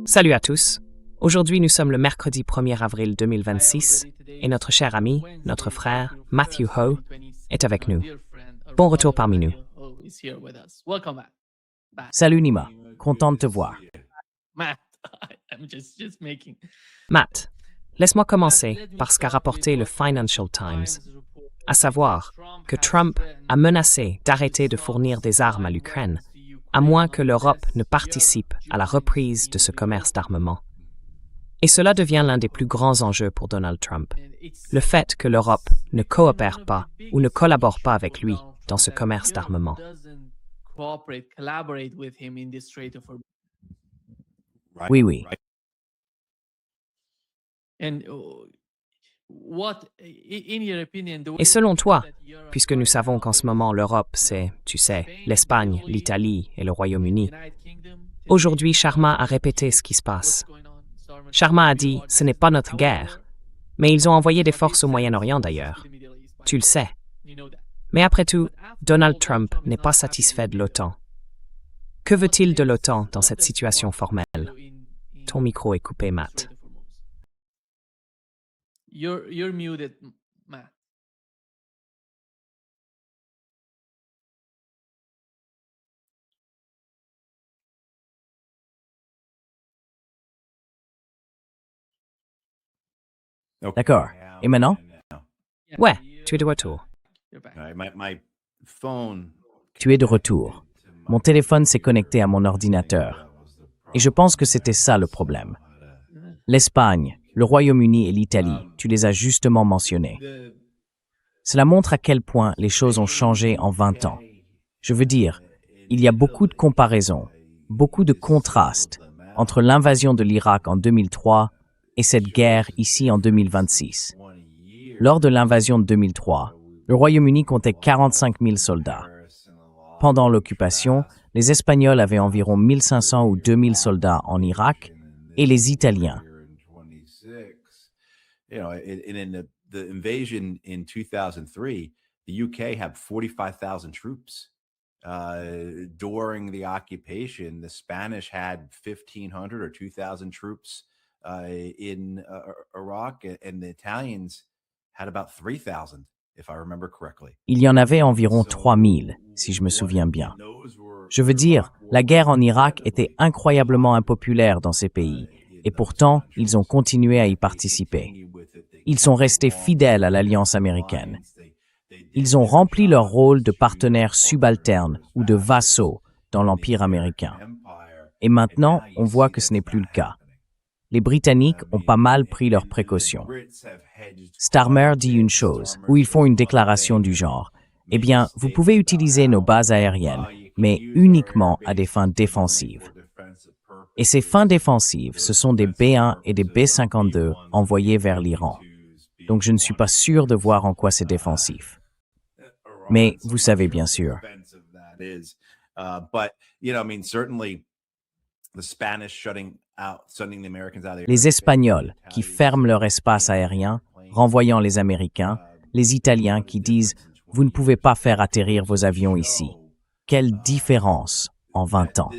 Salut à tous. Aujourd'hui, nous sommes le mercredi 1er avril 2026 et notre cher ami, notre frère, Matthew Ho, est avec nous. Bon retour parmi nous. Salut Nima, content de te voir. Matt, laisse-moi commencer par ce qu'a rapporté le Financial Times, à savoir que Trump a menacé d'arrêter de fournir des armes à l'Ukraine, à moins que l'Europe ne participe à la reprise de ce commerce d'armement. Et cela devient l'un des plus grands enjeux pour Donald Trump. Le fait que l'Europe ne coopère pas ou ne collabore pas avec lui dans ce commerce d'armement. Oui. Et selon toi, puisque nous savons qu'en ce moment l'Europe, c'est, tu sais, l'Espagne, l'Italie et le Royaume-Uni, aujourd'hui Sharma a répété ce qui se passe. Sharma a dit « ce n'est pas notre guerre », mais ils ont envoyé des forces au Moyen-Orient d'ailleurs. Tu le sais. Mais après tout, Donald Trump n'est pas satisfait de l'OTAN. Que veut-il de l'OTAN dans cette situation formelle? Ton micro est coupé, Matt. You're muted, Matt. D'accord. Et maintenant? Ouais, tu es de retour. Tu es de retour. Mon téléphone s'est connecté à mon ordinateur. Et je pense que c'était ça le problème. L'Espagne, le Royaume-Uni et l'Italie, tu les as justement mentionnés. Cela montre à quel point les choses ont changé en 20 ans. Je veux dire, il y a beaucoup de comparaisons, beaucoup de contrastes entre l'invasion de l'Irak en 2003 et cette guerre ici en 2026. Lors de l'invasion de 2003, le Royaume-Uni comptait 45 000 soldats. Pendant l'occupation, les Espagnols avaient environ 1500 ou 2000 soldats en Irak et les Italiens. The invasion in 2003, the UK had 45,000 troops. During the occupation, the Spanish had 1,500 or 2,000 troops in Iraq, and the Italians had about 3,000, if I remember correctly. Il y en avait environ 3000, si je me souviens bien. Je veux dire, la guerre en Irak était incroyablement impopulaire dans ces pays, et pourtant, ils ont continué à y participer. Ils sont restés fidèles à l'Alliance américaine. Ils ont rempli leur rôle de partenaires subalternes ou de vassaux dans l'Empire américain. Et maintenant, on voit que ce n'est plus le cas. Les Britanniques ont pas mal pris leurs précautions. Starmer dit une chose, où ils font une déclaration du genre. Eh bien, vous pouvez utiliser nos bases aériennes, mais uniquement à des fins défensives. Et ces fins défensives, ce sont des B-1 et des B-52 envoyés vers l'Iran. Donc je ne suis pas sûr de voir en quoi c'est défensif. Mais vous savez bien sûr. Les Espagnols qui ferment leur espace aérien, renvoyant les Américains, les Italiens qui disent « vous ne pouvez pas faire atterrir vos avions ici ». Quelle différence en 20 ans.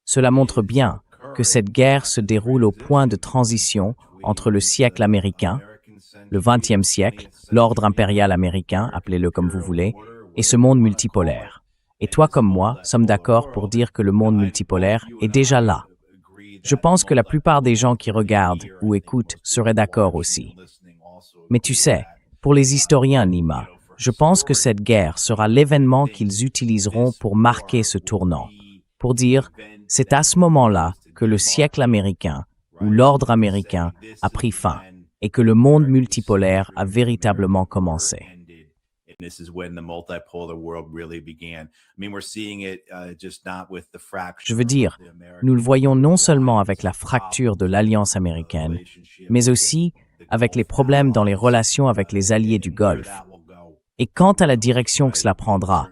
Cela montre bien que cette guerre se déroule au point de transition entre le siècle américain, le 20e siècle, l'ordre impérial américain, appelez-le comme vous voulez, et ce monde multipolaire. Et toi comme moi sommes d'accord pour dire que le monde multipolaire est déjà là. Je pense que la plupart des gens qui regardent ou écoutent seraient d'accord aussi. Mais tu sais, pour les historiens Nima, je pense que cette guerre sera l'événement qu'ils utiliseront pour marquer ce tournant, pour dire « c'est à ce moment-là que le siècle américain ou l'ordre américain a pris fin et que le monde multipolaire a véritablement commencé. » Je veux dire, nous le voyons non seulement avec la fracture de l'Alliance américaine, mais aussi avec les problèmes dans les relations avec les alliés du Golfe. Et quant à la direction que cela prendra,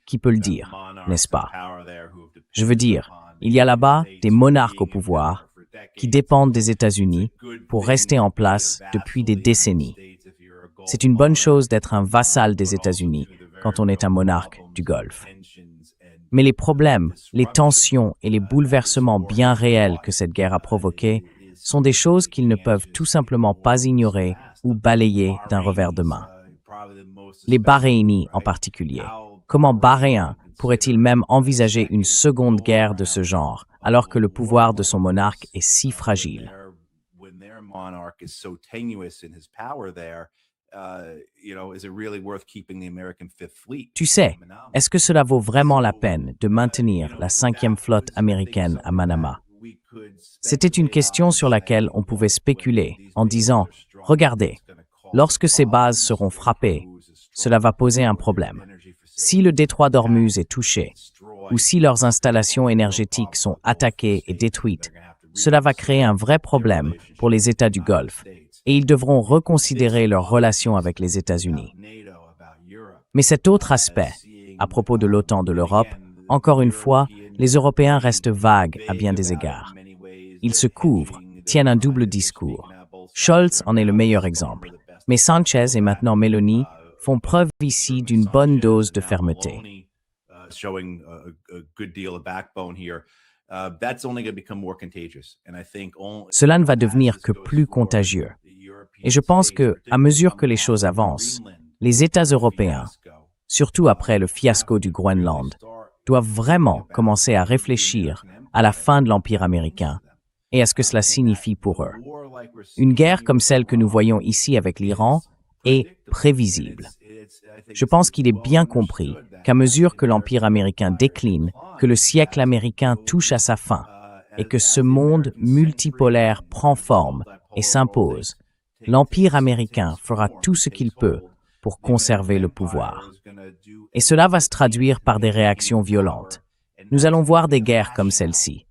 qui peut le dire, n'est-ce pas? Je veux dire, il y a là-bas des monarques au pouvoir qui dépendent des États-Unis pour rester en place depuis des décennies. C'est une bonne chose d'être un vassal des États-Unis quand on est un monarque du Golfe. Mais les problèmes, les tensions et les bouleversements bien réels que cette guerre a provoqués sont des choses qu'ils ne peuvent tout simplement pas ignorer ou balayer d'un revers de main. Les Bahreïnis en particulier. Comment Bahreïn pourrait-il même envisager une seconde guerre de ce genre, alors que le pouvoir de son monarque est si fragile? Tu sais, est-ce que cela vaut vraiment la peine de maintenir la 5e flotte américaine à Manama? C'était une question sur laquelle on pouvait spéculer en disant « Regardez, lorsque ces bases seront frappées, cela va poser un problème. Si le détroit d'Ormuz est touché, ou si leurs installations énergétiques sont attaquées et détruites, cela va créer un vrai problème pour les États du Golfe, et ils devront reconsidérer leurs relations avec les États-Unis. Mais cet autre aspect, à propos de l'OTAN de l'Europe, encore une fois, les Européens restent vagues à bien des égards. Ils se couvrent, tiennent un double discours. Scholz en est le meilleur exemple. Mais Sanchez et maintenant Meloni font preuve ici d'une bonne dose de fermeté. Cela ne va devenir que plus contagieux. Et je pense que, à mesure que les choses avancent, les États européens, surtout après le fiasco du Groenland, doivent vraiment commencer à réfléchir à la fin de l'Empire américain et à ce que cela signifie pour eux. Une guerre comme celle que nous voyons ici avec l'Iran est prévisible. Je pense qu'il est bien compris qu'à mesure que l'Empire américain décline, que le siècle américain touche à sa fin et que ce monde multipolaire prend forme et s'impose, l'Empire américain fera tout ce qu'il peut pour conserver le pouvoir. Et cela va se traduire par des réactions violentes. Nous allons voir des guerres comme celle-ci.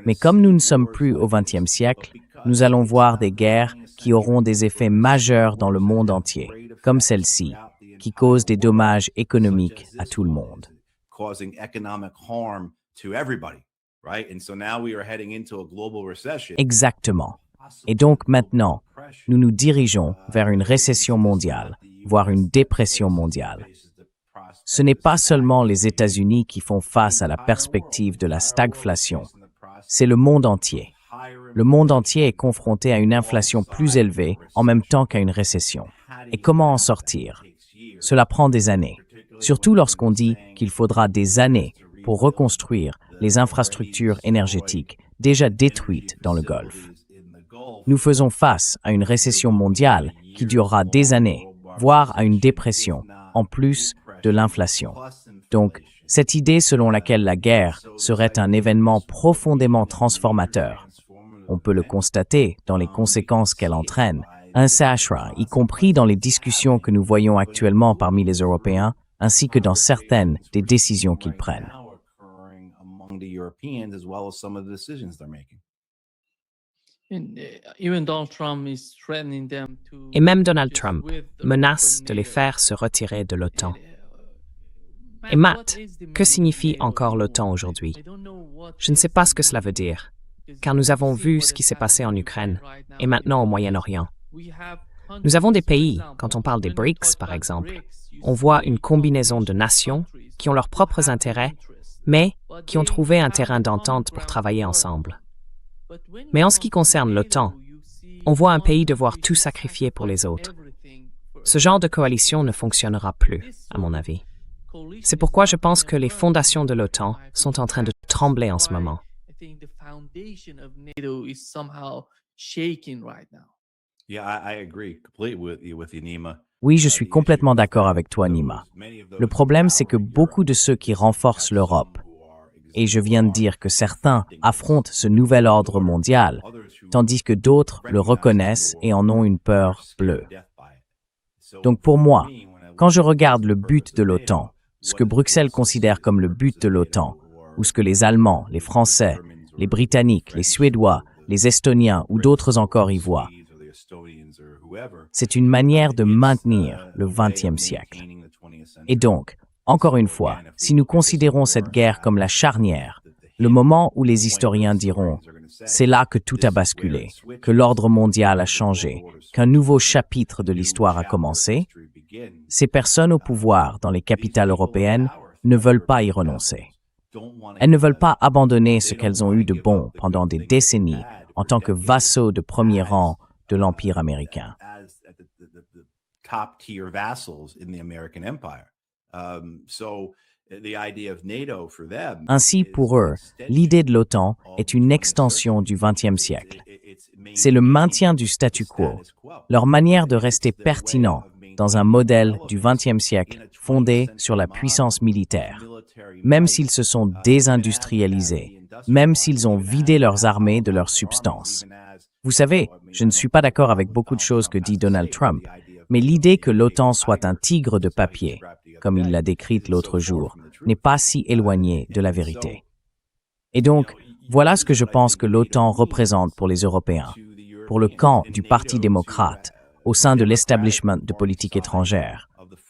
Mais comme nous ne sommes plus au XXe siècle, nous allons voir des guerres qui auront des effets majeurs dans le monde entier, comme celle-ci, qui cause des dommages économiques à tout le monde. Exactement. Et donc maintenant, nous nous dirigeons vers une récession mondiale, voire une dépression mondiale. Ce n'est pas seulement les États-Unis qui font face à la perspective de la stagflation, c'est le monde entier. Le monde entier est confronté à une inflation plus élevée en même temps qu'à une récession. Et comment en sortir? Cela prend des années, surtout lorsqu'on dit qu'il faudra des années pour reconstruire les infrastructures énergétiques déjà détruites dans le Golfe. Nous faisons face à une récession mondiale qui durera des années, voire à une dépression, en plus de l'inflation. Donc, cette idée selon laquelle la guerre serait un événement profondément transformateur, on peut le constater dans les conséquences qu'elle entraîne, sera, y compris dans les discussions que nous voyons actuellement parmi les Européens, ainsi que dans certaines des décisions qu'ils prennent. Et même Donald Trump menace de les faire se retirer de l'OTAN. Et Matt, que signifie encore l'OTAN aujourd'hui? Je ne sais pas ce que cela veut dire, car nous avons vu ce qui s'est passé en Ukraine et maintenant au Moyen-Orient. Nous avons des pays, quand on parle des BRICS par exemple, on voit une combinaison de nations qui ont leurs propres intérêts, mais qui ont trouvé un terrain d'entente pour travailler ensemble. Mais en ce qui concerne l'OTAN, on voit un pays devoir tout sacrifier pour les autres. Ce genre de coalition ne fonctionnera plus, à mon avis. C'est pourquoi je pense que les fondations de l'OTAN sont en train de trembler en ce moment. Oui, je suis complètement d'accord avec toi, Nima. Le problème, c'est que beaucoup de ceux qui renforcent l'Europe, et je viens de dire que certains affrontent ce nouvel ordre mondial, tandis que d'autres le reconnaissent et en ont une peur bleue. Donc pour moi, quand je regarde le but de l'OTAN, ce que Bruxelles considère comme le but de l'OTAN, ou ce que les Allemands, les Français, les Britanniques, les Suédois, les Estoniens ou d'autres encore y voient, c'est une manière de maintenir le XXe siècle. Et donc, encore une fois, si nous considérons cette guerre comme la charnière, le moment où les historiens diront « c'est là que tout a basculé, que l'ordre mondial a changé, qu'un nouveau chapitre de l'histoire a commencé », ces personnes au pouvoir dans les capitales européennes ne veulent pas y renoncer. Elles ne veulent pas abandonner ce qu'elles ont eu de bon pendant des décennies en tant que vassaux de premier rang de l'Empire américain. Top tier vassals in the American Empire. The idea of NATO for them. Ainsi, pour eux, l'idée de l'OTAN est une extension du XXe siècle. C'est le maintien du statu quo, leur manière de rester pertinent dans un modèle du XXe siècle fondé sur la puissance militaire. Même s'ils se sont désindustrialisés, même s'ils ont vidé leurs armées de leur substance. Vous savez, je ne suis pas d'accord avec beaucoup de choses que dit Donald Trump, mais l'idée que l'OTAN soit un tigre de papier, comme il l'a décrite l'autre jour, n'est pas si éloignée de la vérité. Et donc, voilà ce que je pense que l'OTAN représente pour les Européens, pour le camp du Parti démocrate, au sein de l'establishment de politique étrangère,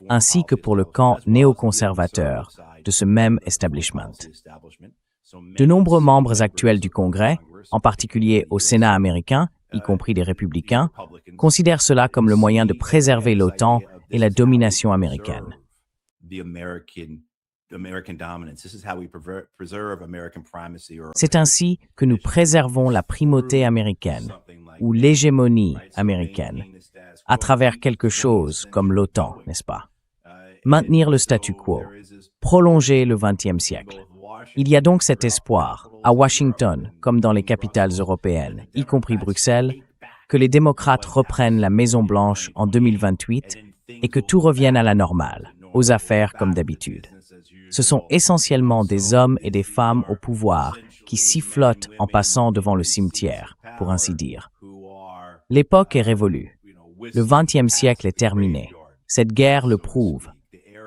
ainsi que pour le camp néoconservateur de ce même establishment. De nombreux membres actuels du Congrès, en particulier au Sénat américain, y compris des républicains, considèrent cela comme le moyen de préserver l'OTAN et la domination américaine. C'est ainsi que nous préservons la primauté américaine, ou l'hégémonie américaine, à travers quelque chose comme l'OTAN, n'est-ce pas? Maintenir le statu quo, prolonger le XXe siècle. Il y a donc cet espoir, à Washington comme dans les capitales européennes, y compris Bruxelles, que les démocrates reprennent la Maison-Blanche en 2028 et que tout revienne à la normale, aux affaires comme d'habitude. Ce sont essentiellement des hommes et des femmes au pouvoir qui sifflotent en passant devant le cimetière, pour ainsi dire. L'époque est révolue. Le XXe siècle est terminé. Cette guerre le prouve.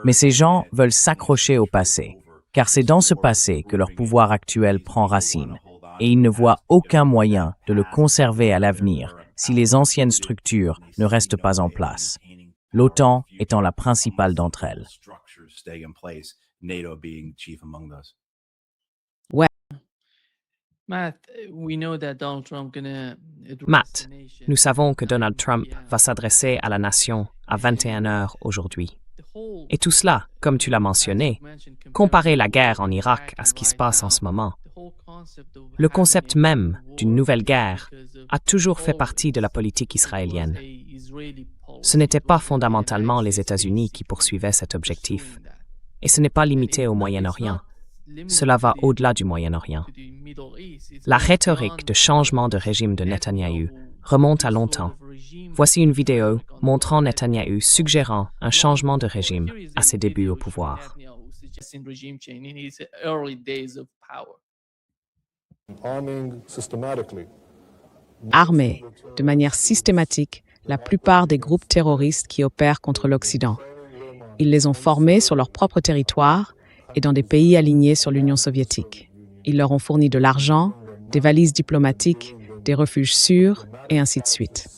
Mais ces gens veulent s'accrocher au passé, car c'est dans ce passé que leur pouvoir actuel prend racine, et ils ne voient aucun moyen de le conserver à l'avenir si les anciennes structures ne restent pas en place, l'OTAN étant la principale d'entre elles. Matt, nous savons que Donald Trump va s'adresser à la nation à 21 heures aujourd'hui. Et tout cela, comme tu l'as mentionné, comparer la guerre en Irak à ce qui se passe en ce moment. Le concept même d'une nouvelle guerre a toujours fait partie de la politique israélienne. Ce n'était pas fondamentalement les États-Unis qui poursuivaient cet objectif. Et ce n'est pas limité au Moyen-Orient. Cela va au-delà du Moyen-Orient. La rhétorique de changement de régime de Netanyahou remonte à longtemps. Voici une vidéo montrant Netanyahou suggérant un changement de régime à ses débuts au pouvoir. Armer, de manière systématique, la plupart des groupes terroristes qui opèrent contre l'Occident. Ils les ont formés sur leur propre territoire et dans des pays alignés sur l'Union soviétique. Ils leur ont fourni de l'argent, des valises diplomatiques, des refuges sûrs, et ainsi de suite.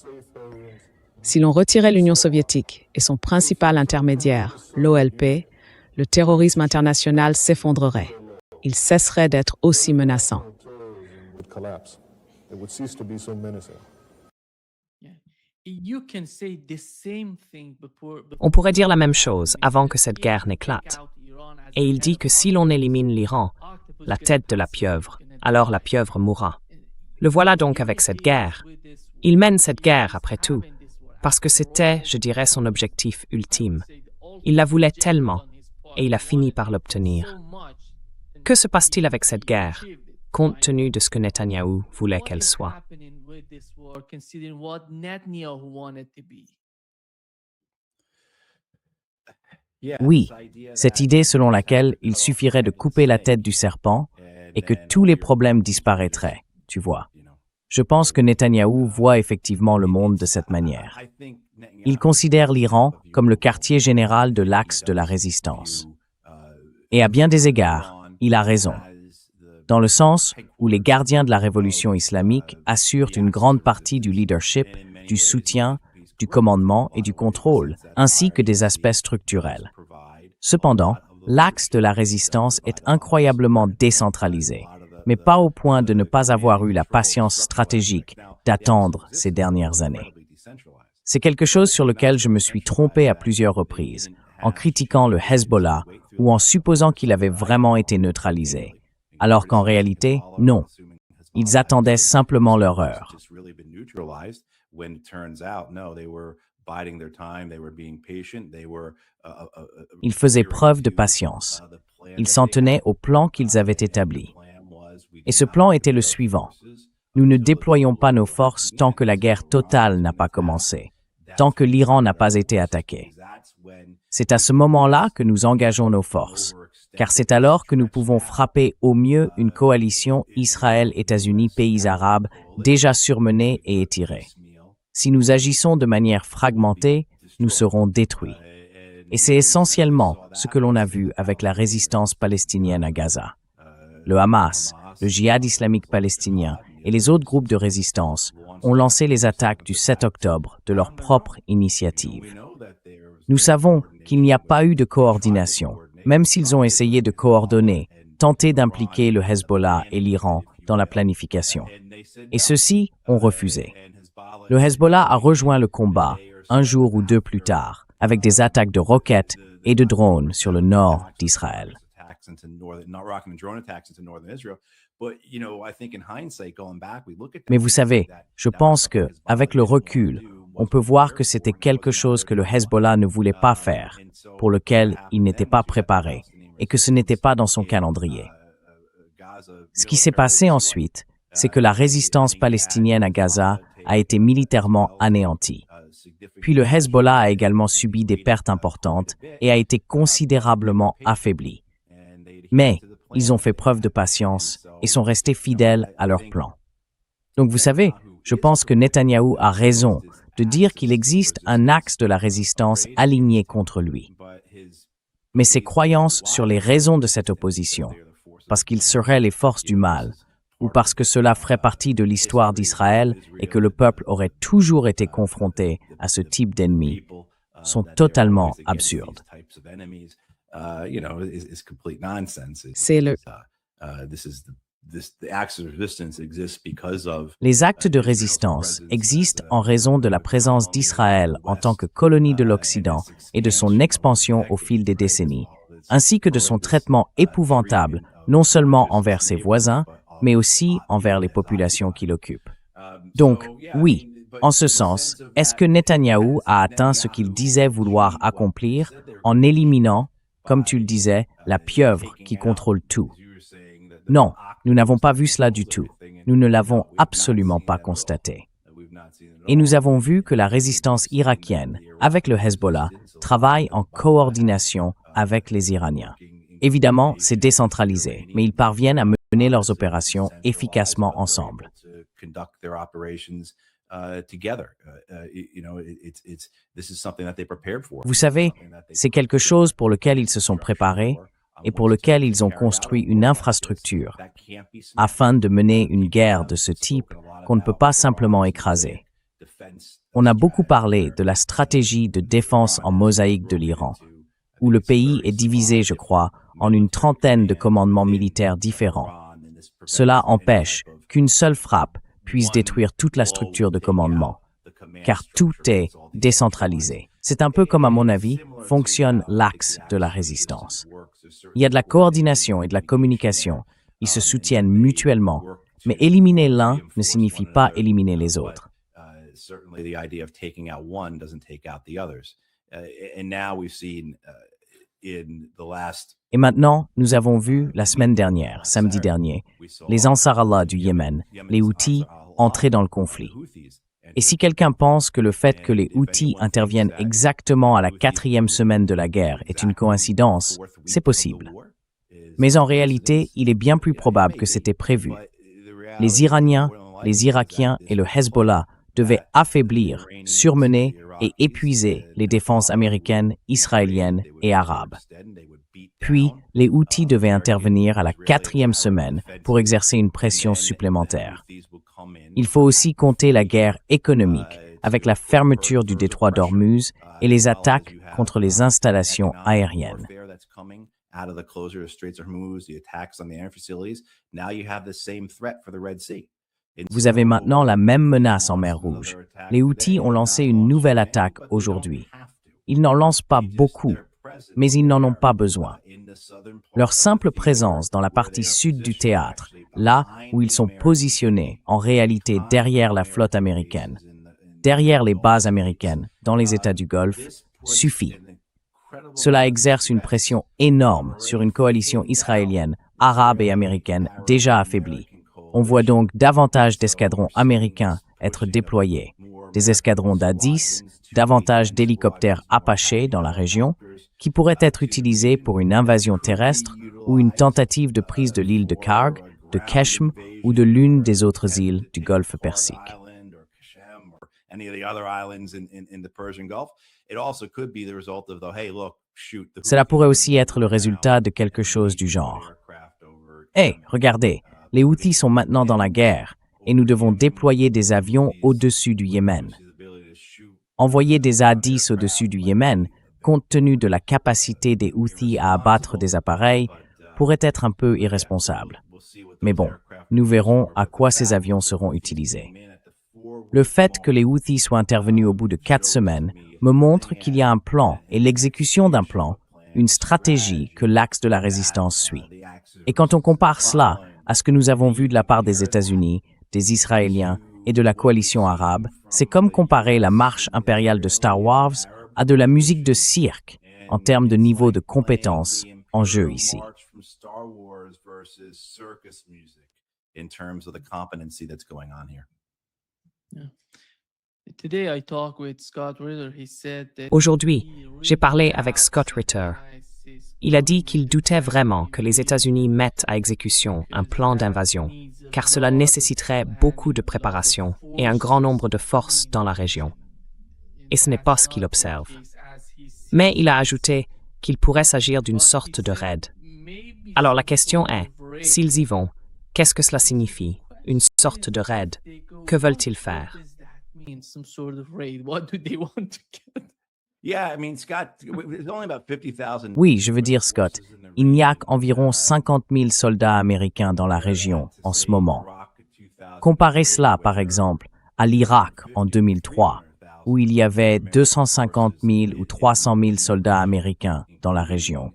Si l'on retirait l'Union soviétique et son principal intermédiaire, l'OLP, le terrorisme international s'effondrerait. Il cesserait d'être aussi menaçant. On pourrait dire la même chose avant que cette guerre n'éclate. Et il dit que si l'on élimine l'Iran, la tête de la pieuvre, alors la pieuvre mourra. Le voilà donc avec cette guerre. Il mène cette guerre, après tout, parce que c'était, je dirais, son objectif ultime. Il la voulait tellement, et il a fini par l'obtenir. Que se passe-t-il avec cette guerre, compte tenu de ce que Netanyahou voulait qu'elle soit? Oui, cette idée selon laquelle il suffirait de couper la tête du serpent et que tous les problèmes disparaîtraient, tu vois. Je pense que Netanyahou voit effectivement le monde de cette manière. Il considère l'Iran comme le quartier général de l'axe de la résistance. Et à bien des égards, il a raison. Dans le sens où les gardiens de la révolution islamique assurent une grande partie du leadership, du soutien, du commandement et du contrôle, ainsi que des aspects structurels. Cependant, l'axe de la résistance est incroyablement décentralisé, mais pas au point de ne pas avoir eu la patience stratégique d'attendre ces dernières années. C'est quelque chose sur lequel je me suis trompé à plusieurs reprises, en critiquant le Hezbollah ou en supposant qu'il avait vraiment été neutralisé, alors qu'en réalité, non. Ils attendaient simplement leur heure. Ils faisaient preuve de patience. Ils s'en tenaient au plan qu'ils avaient établi. Et ce plan était le suivant. Nous ne déployons pas nos forces tant que la guerre totale n'a pas commencé, tant que l'Iran n'a pas été attaqué. C'est à ce moment-là que nous engageons nos forces, car c'est alors que nous pouvons frapper au mieux une coalition Israël-États-Unis, pays arabes, déjà surmenée et étirée. Si nous agissons de manière fragmentée, nous serons détruits. Et c'est essentiellement ce que l'on a vu avec la résistance palestinienne à Gaza. Le Hamas, le djihad islamique palestinien et les autres groupes de résistance ont lancé les attaques du 7 octobre de leur propre initiative. Nous savons qu'il n'y a pas eu de coordination, même s'ils ont essayé de coordonner, tenter d'impliquer le Hezbollah et l'Iran dans la planification. Et ceux-ci ont refusé. Le Hezbollah a rejoint le combat un jour ou deux plus tard, avec des attaques de roquettes et de drones sur le nord d'Israël. Mais vous savez, je pense que, avec le recul, on peut voir que c'était quelque chose que le Hezbollah ne voulait pas faire, pour lequel il n'était pas préparé, et que ce n'était pas dans son calendrier. Ce qui s'est passé ensuite, c'est que la résistance palestinienne à Gaza a été militairement anéantie. Puis le Hezbollah a également subi des pertes importantes et a été considérablement affaibli. Mais ils ont fait preuve de patience et sont restés fidèles à leur plan. Donc vous savez, je pense que Netanyahou a raison de dire qu'il existe un axe de la résistance aligné contre lui. Mais ses croyances sur les raisons de cette opposition, parce qu'ils seraient les forces du mal, ou parce que cela ferait partie de l'histoire d'Israël et que le peuple aurait toujours été confronté à ce type d'ennemis, sont totalement absurdes. C'est le Les actes de résistance existent en raison de la présence d'Israël en tant que colonie de l'Occident et de son expansion au fil des décennies, ainsi que de son traitement épouvantable non seulement envers ses voisins, mais aussi envers les populations qui l'occupent. Donc, oui, en ce sens, est-ce que Netanyahou a atteint ce qu'il disait vouloir accomplir en éliminant, comme tu le disais, la pieuvre qui contrôle tout? Non, nous n'avons pas vu cela du tout. Nous ne l'avons absolument pas constaté. Et nous avons vu que la résistance irakienne, avec le Hezbollah, travaille en coordination avec les Iraniens. Évidemment, c'est décentralisé, mais ils parviennent à mener leurs opérations efficacement ensemble. Vous savez, c'est quelque chose pour lequel ils se sont préparés et pour lequel ils ont construit une infrastructure afin de mener une guerre de ce type qu'on ne peut pas simplement écraser. On a beaucoup parlé de la stratégie de défense en mosaïque de l'Iran, où le pays est divisé, je crois, en une trentaine de commandements militaires différents. Cela empêche qu'une seule frappe puisse détruire toute la structure de commandement, car tout est décentralisé. C'est un peu comme, à mon avis, fonctionne l'axe de la résistance. Il y a de la coordination et de la communication. Ils se soutiennent mutuellement, mais éliminer l'un ne signifie pas éliminer les autres. Et maintenant, nous avons vu la semaine dernière, samedi dernier, les Ansar Allah du Yémen, les Houthis, entrer dans le conflit. Et si quelqu'un pense que le fait que les Houthis interviennent exactement à la 4e semaine de la guerre est une coïncidence, c'est possible. Mais en réalité, il est bien plus probable que c'était prévu. Les Iraniens, les Irakiens et le Hezbollah devaient affaiblir, surmener et épuiser les défenses américaines, israéliennes et arabes. Puis, les Houthis devaient intervenir à la 4e semaine pour exercer une pression supplémentaire. Il faut aussi compter la guerre économique avec la fermeture du détroit d'Ormuz et les attaques contre les installations aériennes. Vous avez maintenant la même menace en mer Rouge. Les Houthis ont lancé une nouvelle attaque aujourd'hui. Ils n'en lancent pas beaucoup, mais ils n'en ont pas besoin. Leur simple présence dans la partie sud du théâtre, là où ils sont positionnés en réalité derrière la flotte américaine, derrière les bases américaines dans les États du Golfe, suffit. Cela exerce une pression énorme sur une coalition israélienne, arabe et américaine déjà affaiblie. On voit donc davantage d'escadrons américains être déployés, des escadrons d'A-10, davantage d'hélicoptères Apache dans la région, qui pourraient être utilisés pour une invasion terrestre ou une tentative de prise de l'île de Karg, de Keshm ou de l'une des autres îles du Golfe Persique. Cela pourrait aussi être le résultat de quelque chose du genre. Regardez, les Houthis sont maintenant dans la guerre et nous devons déployer des avions au-dessus du Yémen. Envoyer des A-10 au-dessus du Yémen, compte tenu de la capacité des Houthis à abattre des appareils, pourrait être un peu irresponsable. Mais bon, nous verrons à quoi ces avions seront utilisés. Le fait que les Houthis soient intervenus au bout de 4 semaines me montre qu'il y a un plan et l'exécution d'un plan, une stratégie que l'axe de la résistance suit. Et quand on compare cela à ce que nous avons vu de la part des États-Unis, des Israéliens et de la coalition arabe, c'est comme comparer la marche impériale de Star Wars à de la musique de cirque en termes de niveau de compétence en jeu ici. Aujourd'hui, j'ai parlé avec Scott Ritter. Il a dit qu'il doutait vraiment que les États-Unis mettent à exécution un plan d'invasion, car cela nécessiterait beaucoup de préparation et un grand nombre de forces dans la région. Et ce n'est pas ce qu'il observe. Mais il a ajouté qu'il pourrait s'agir d'une sorte de raid. Alors la question est, s'ils y vont, qu'est-ce que cela signifie? Une sorte de raid. Que veulent-ils faire? Oui, je veux dire, Scott, il n'y a qu'environ 50 000 soldats américains dans la région en ce moment. Comparez cela, par exemple, à l'Irak en 2003, où il y avait 250 000 ou 300 000 soldats américains dans la région,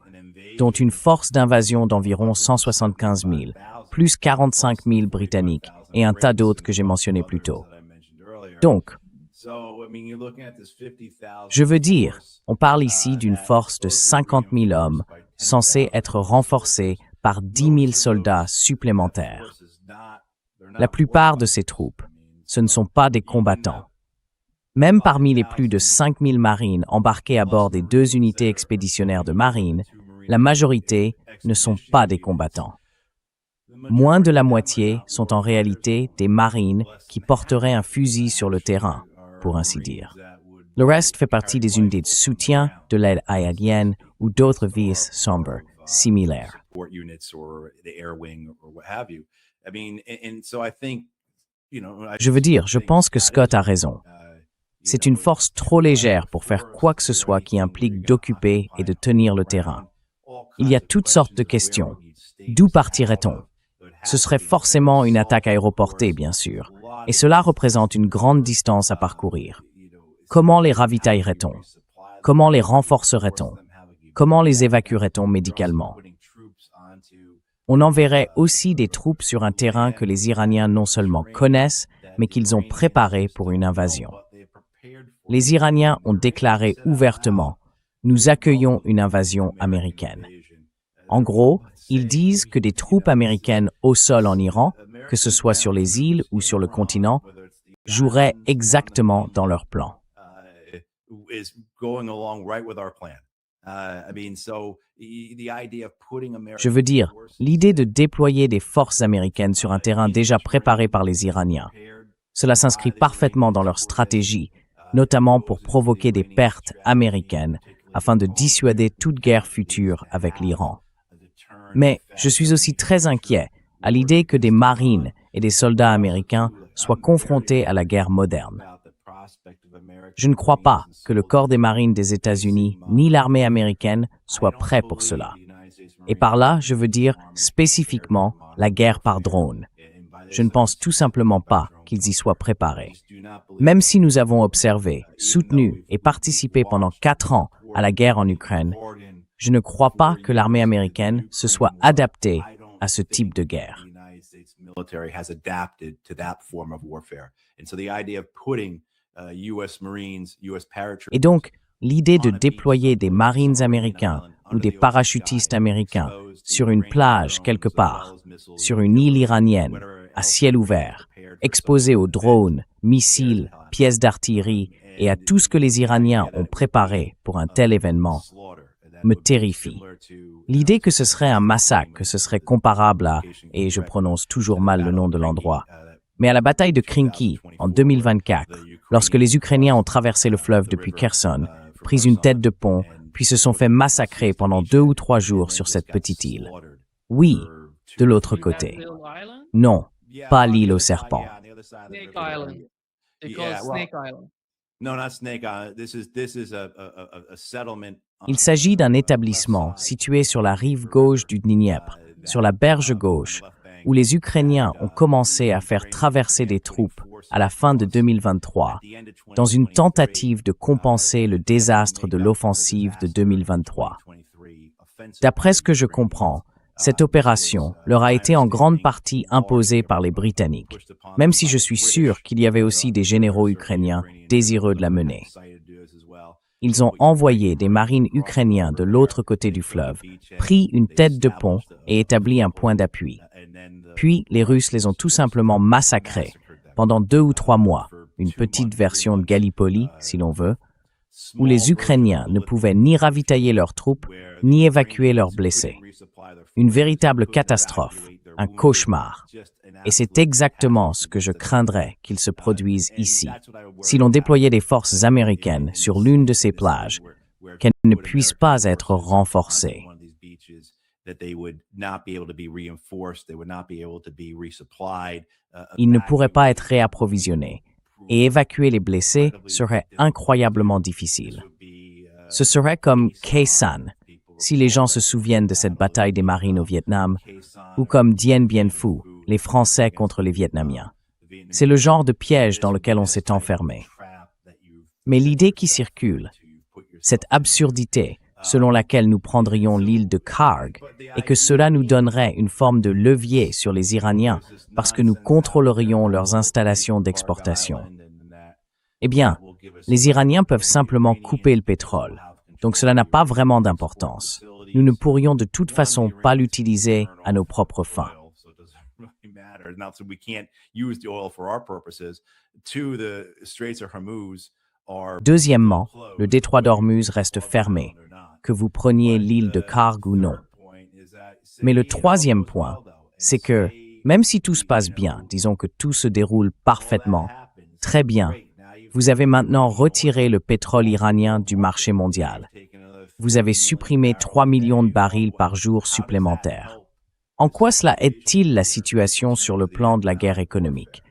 dont une force d'invasion d'environ 175 000, plus 45 000 Britanniques et un tas d'autres que j'ai mentionnés plus tôt. Donc, je veux dire, on parle ici d'une force de 50 000 hommes censés être renforcés par 10 000 soldats supplémentaires. La plupart de ces troupes, ce ne sont pas des combattants. Même parmi les plus de 5 000 marines embarqués à bord des 2 unités expéditionnaires de marine, la majorité ne sont pas des combattants. Moins de la moitié sont en réalité des marines qui porteraient un fusil sur le terrain, pour ainsi dire. Le reste fait partie des unités de soutien, de l'aide aérienne ou d'autres vices sombres, similaires. Je veux dire, je pense que Scott a raison. C'est une force trop légère pour faire quoi que ce soit qui implique d'occuper et de tenir le terrain. Il y a toutes sortes de questions. D'où partirait-on? Ce serait forcément une attaque aéroportée, bien sûr, et cela représente une grande distance à parcourir. Comment les ravitaillerait-on? Comment les renforcerait-on? Comment les évacuerait-on médicalement? On enverrait aussi des troupes sur un terrain que les Iraniens non seulement connaissent, mais qu'ils ont préparé pour une invasion. Les Iraniens ont déclaré ouvertement « Nous accueillons une invasion américaine ». En gros, ils disent que des troupes américaines au sol en Iran, que ce soit sur les îles ou sur le continent, joueraient exactement dans leur plan. Je veux dire, l'idée de déployer des forces américaines sur un terrain déjà préparé par les Iraniens, cela s'inscrit parfaitement dans leur stratégie, notamment pour provoquer des pertes américaines afin de dissuader toute guerre future avec l'Iran. Mais je suis aussi très inquiet à l'idée que des marines et des soldats américains soient confrontés à la guerre moderne. Je ne crois pas que le corps des marines des États-Unis ni l'armée américaine soient prêts pour cela. Et par là, je veux dire spécifiquement la guerre par drone. Je ne pense tout simplement pas qu'ils y soient préparés. Même si nous avons observé, soutenu et participé pendant 4 ans à la guerre en Ukraine, Je ne crois pas que l'armée américaine se soit adaptée à ce type de guerre. Military has adapted to that form of warfare. And so the idea of putting US Marines, US paratroopers. Et donc, l'idée de déployer des Marines américains ou des parachutistes américains sur une plage quelque part, sur une île iranienne, à ciel ouvert, exposés aux drones, missiles, pièces d'artillerie et à tout ce que les Iraniens ont préparé pour un tel événement, me terrifie. L'idée que ce serait un massacre, que ce serait comparable à, et je prononce toujours mal le nom de l'endroit, mais à la bataille de Krinky en 2024, lorsque les Ukrainiens ont traversé le fleuve depuis Kherson, pris une tête de pont, puis se sont fait massacrer pendant 2 ou 3 jours sur cette petite île. Oui, de l'autre côté. Non, pas l'île aux serpents. Snake Island. They call it Snake Island. No, not Snake Island. This is a settlement. Il s'agit d'un établissement situé sur la rive gauche du Dniepr, sur la berge gauche, où les Ukrainiens ont commencé à faire traverser des troupes à la fin de 2023, dans une tentative de compenser le désastre de l'offensive de 2023. D'après ce que je comprends, cette opération leur a été en grande partie imposée par les Britanniques, même si je suis sûr qu'il y avait aussi des généraux ukrainiens désireux de la mener. Ils ont envoyé des marines ukrainiens de l'autre côté du fleuve, pris une tête de pont et établi un point d'appui. Puis, les Russes les ont tout simplement massacrés pendant 2 ou 3 mois, une petite version de Gallipoli, si l'on veut, où les Ukrainiens ne pouvaient ni ravitailler leurs troupes, ni évacuer leurs blessés. Une véritable catastrophe, un cauchemar. Et c'est exactement ce que je craindrais qu'il se produise ici. Si l'on déployait des forces américaines sur l'une de ces plages, qu'elles ne puissent pas être renforcées. Ils ne pourraient pas être réapprovisionnés, et évacuer les blessés serait incroyablement difficile. Ce serait comme Khe Sanh, si les gens se souviennent de cette bataille des marines au Vietnam, ou comme Dien Bien Phu, les Français contre les Vietnamiens. C'est le genre de piège dans lequel on s'est enfermé. Mais l'idée qui circule, cette absurdité selon laquelle nous prendrions l'île de Karg et que cela nous donnerait une forme de levier sur les Iraniens parce que nous contrôlerions leurs installations d'exportation. Eh bien, les Iraniens peuvent simplement couper le pétrole, donc cela n'a pas vraiment d'importance. Nous ne pourrions de toute façon pas l'utiliser à nos propres fins. Deuxièmement, le détroit d'Ormuz reste fermé, que vous preniez l'île de Karg ou non. Mais le troisième point, c'est que, même si tout se passe bien, disons que tout se déroule parfaitement, très bien, vous avez maintenant retiré le pétrole iranien du marché mondial. Vous avez supprimé 3 millions de barils par jour supplémentaires. En quoi cela aide-t-il la situation sur le plan de la guerre économique?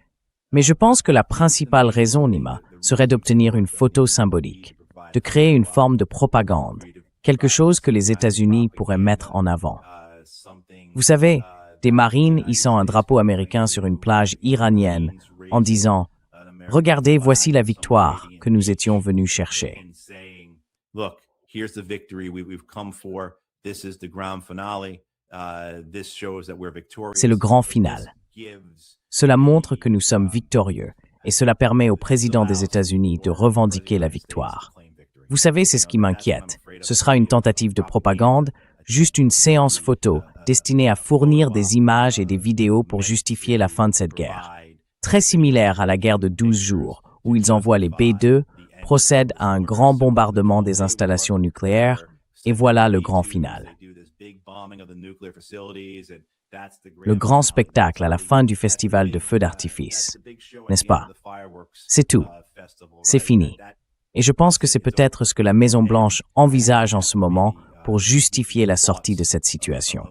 Mais je pense que la principale raison, Nima, serait d'obtenir une photo symbolique, de créer une forme de propagande, quelque chose que les États-Unis pourraient mettre en avant. Vous savez, des marines hissant un drapeau américain sur une plage iranienne en disant « Regardez, voici la victoire que nous étions venus chercher ». C'est le grand final. Cela montre que nous sommes victorieux et cela permet au président des États-Unis de revendiquer la victoire. Vous savez, c'est ce qui m'inquiète. Ce sera une tentative de propagande, juste une séance photo destinée à fournir des images et des vidéos pour justifier la fin de cette guerre. Très similaire à la guerre de 12 jours, où ils envoient les B-2, procèdent à un grand bombardement des installations nucléaires, et voilà le grand final. Le grand spectacle à la fin du festival de feux d'artifice, n'est-ce pas? C'est tout. C'est fini. Et je pense que c'est peut-être ce que la Maison-Blanche envisage en ce moment pour justifier la sortie de cette situation.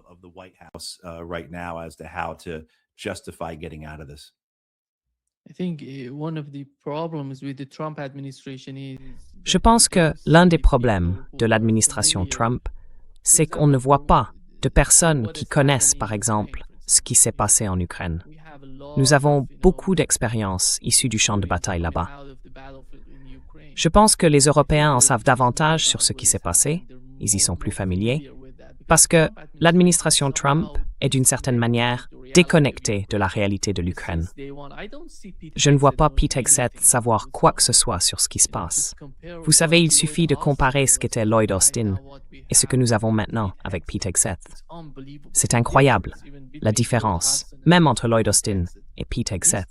Je pense que l'un des problèmes de l'administration Trump, c'est qu'on ne voit pas de personnes qui connaissent, par exemple, ce qui s'est passé en Ukraine. Nous avons beaucoup d'expériences issues du champ de bataille là-bas. Je pense que les Européens en savent davantage sur ce qui s'est passé, ils y sont plus familiers, parce que l'administration Trump est d'une certaine manière déconnectée de la réalité de l'Ukraine. Je ne vois pas Pete Hegseth savoir quoi que ce soit sur ce qui se passe. Vous savez, il suffit de comparer ce qu'était Lloyd Austin et ce que nous avons maintenant avec Pete Hegseth. C'est incroyable, la différence, même entre Lloyd Austin et Pete Hegseth.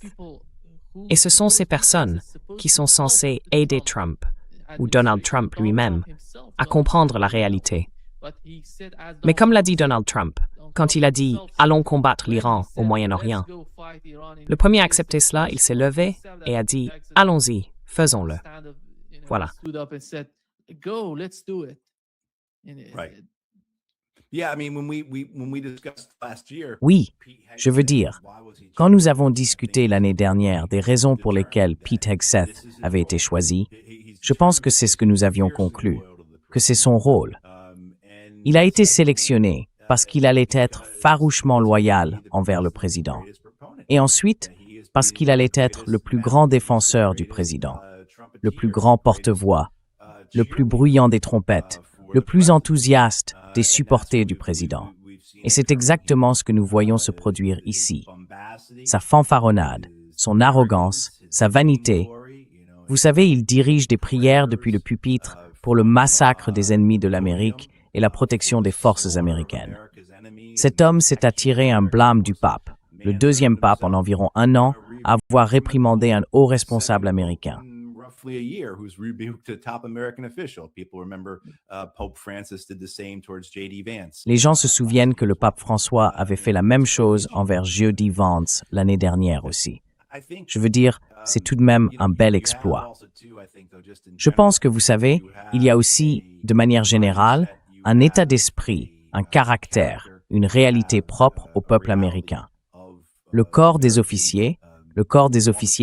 Et ce sont ces personnes qui sont censées aider Trump, ou Donald Trump lui-même, à comprendre la réalité. Mais comme l'a dit Donald Trump, quand il a dit « Allons combattre l'Iran au Moyen-Orient », le premier à accepter cela, il s'est levé et a dit « Allons-y, faisons-le ». Voilà. Oui, je veux dire, quand nous avons discuté l'année dernière des raisons pour lesquelles Pete Hegseth avait été choisi, je pense que c'est ce que nous avions conclu, que c'est son rôle. Il a été sélectionné parce qu'il allait être farouchement loyal envers le président. Et ensuite, parce qu'il allait être le plus grand défenseur du président, le plus grand porte-voix, le plus bruyant des trompettes, le plus enthousiaste des supporters du président. Et c'est exactement ce que nous voyons se produire ici. Sa fanfaronnade, son arrogance, sa vanité. Vous savez, il dirige des prières depuis le pupitre pour le massacre des ennemis de l'Amérique et la protection des forces américaines. Cet homme s'est attiré un blâme du pape, le deuxième pape en environ 1 an, à avoir réprimandé un haut responsable américain. Les gens se souviennent que le pape François avait fait la même chose envers J.D. Vance l'année dernière aussi. Je veux dire, c'est tout de même un bel exploit. Je pense que vous savez, il y a aussi, de manière générale, un état d'esprit, un caractère, une réalité propre au peuple américain. Le corps des officiers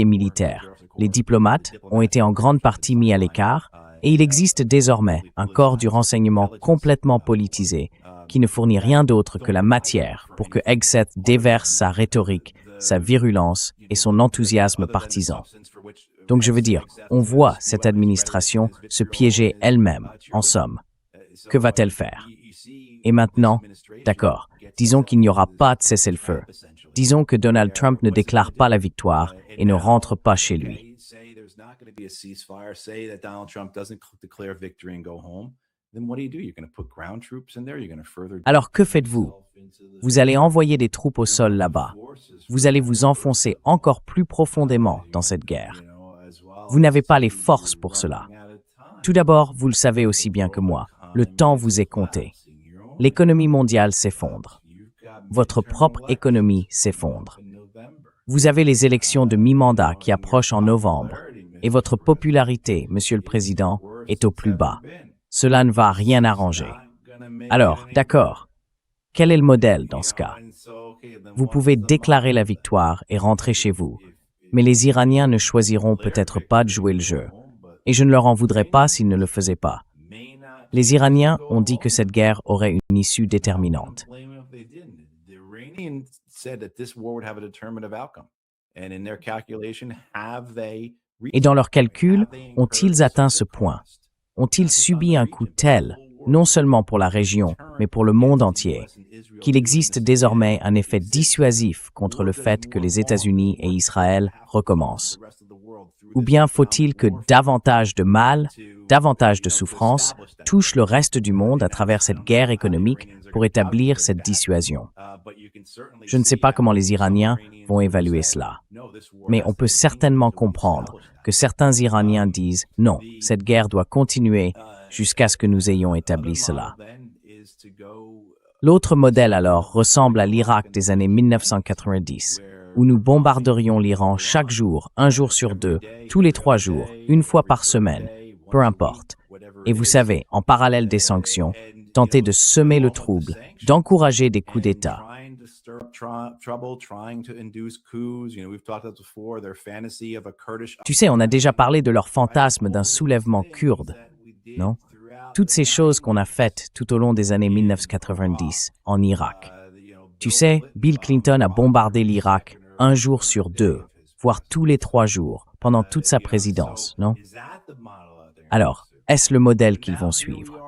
militaires, les diplomates ont été en grande partie mis à l'écart et il existe désormais un corps du renseignement complètement politisé qui ne fournit rien d'autre que la matière pour que Hegseth déverse sa rhétorique, sa virulence et son enthousiasme partisan. Donc je veux dire, on voit cette administration se piéger elle-même, en somme. Que va-t-elle faire? Et maintenant, d'accord, disons qu'il n'y aura pas de cessez-le-feu. Disons que Donald Trump ne déclare pas la victoire et ne rentre pas chez lui. Alors que faites-vous? Vous allez envoyer des troupes au sol là-bas. Vous allez vous enfoncer encore plus profondément dans cette guerre. Vous n'avez pas les forces pour cela. Tout d'abord, vous le savez aussi bien que moi, le temps vous est compté. L'économie mondiale s'effondre. Votre propre économie s'effondre. Vous avez les élections de mi-mandat qui approchent en novembre et votre popularité, Monsieur le Président, est au plus bas. Cela ne va rien arranger. Alors, d'accord. Quel est le modèle dans ce cas? Vous pouvez déclarer la victoire et rentrer chez vous, mais les Iraniens ne choisiront peut-être pas de jouer le jeu. Et je ne leur en voudrais pas s'ils ne le faisaient pas. Les Iraniens ont dit que cette guerre aurait une issue déterminante. Et dans leurs calculs, ont-ils atteint ce point? Ont-ils subi un coup tel, non seulement pour la région, mais pour le monde entier, qu'il existe désormais un effet dissuasif contre le fait que les États-Unis et Israël recommencent? Ou bien faut-il que davantage de mal, davantage de souffrance touchent le reste du monde à travers cette guerre économique pour établir cette dissuasion? Je ne sais pas comment les Iraniens vont évaluer cela, mais on peut certainement comprendre que certains Iraniens disent « Non, cette guerre doit continuer jusqu'à ce que nous ayons établi cela ». L'autre modèle alors ressemble à l'Irak des années 1990, où nous bombarderions l'Iran chaque jour, 1 jour sur 2, tous les 3 jours, 1 fois par semaine, peu importe. Et vous savez, en parallèle des sanctions, tenter de semer le trouble, d'encourager des coups d'État. Tu sais, on a déjà parlé de leur fantasme d'un soulèvement kurde, non? Toutes ces choses qu'on a faites tout au long des années 1990 en Irak. Tu sais, Bill Clinton a bombardé l'Irak 1 jour sur 2, voire tous les 3 jours, pendant toute sa présidence, non? Alors, est-ce le modèle qu'ils vont suivre?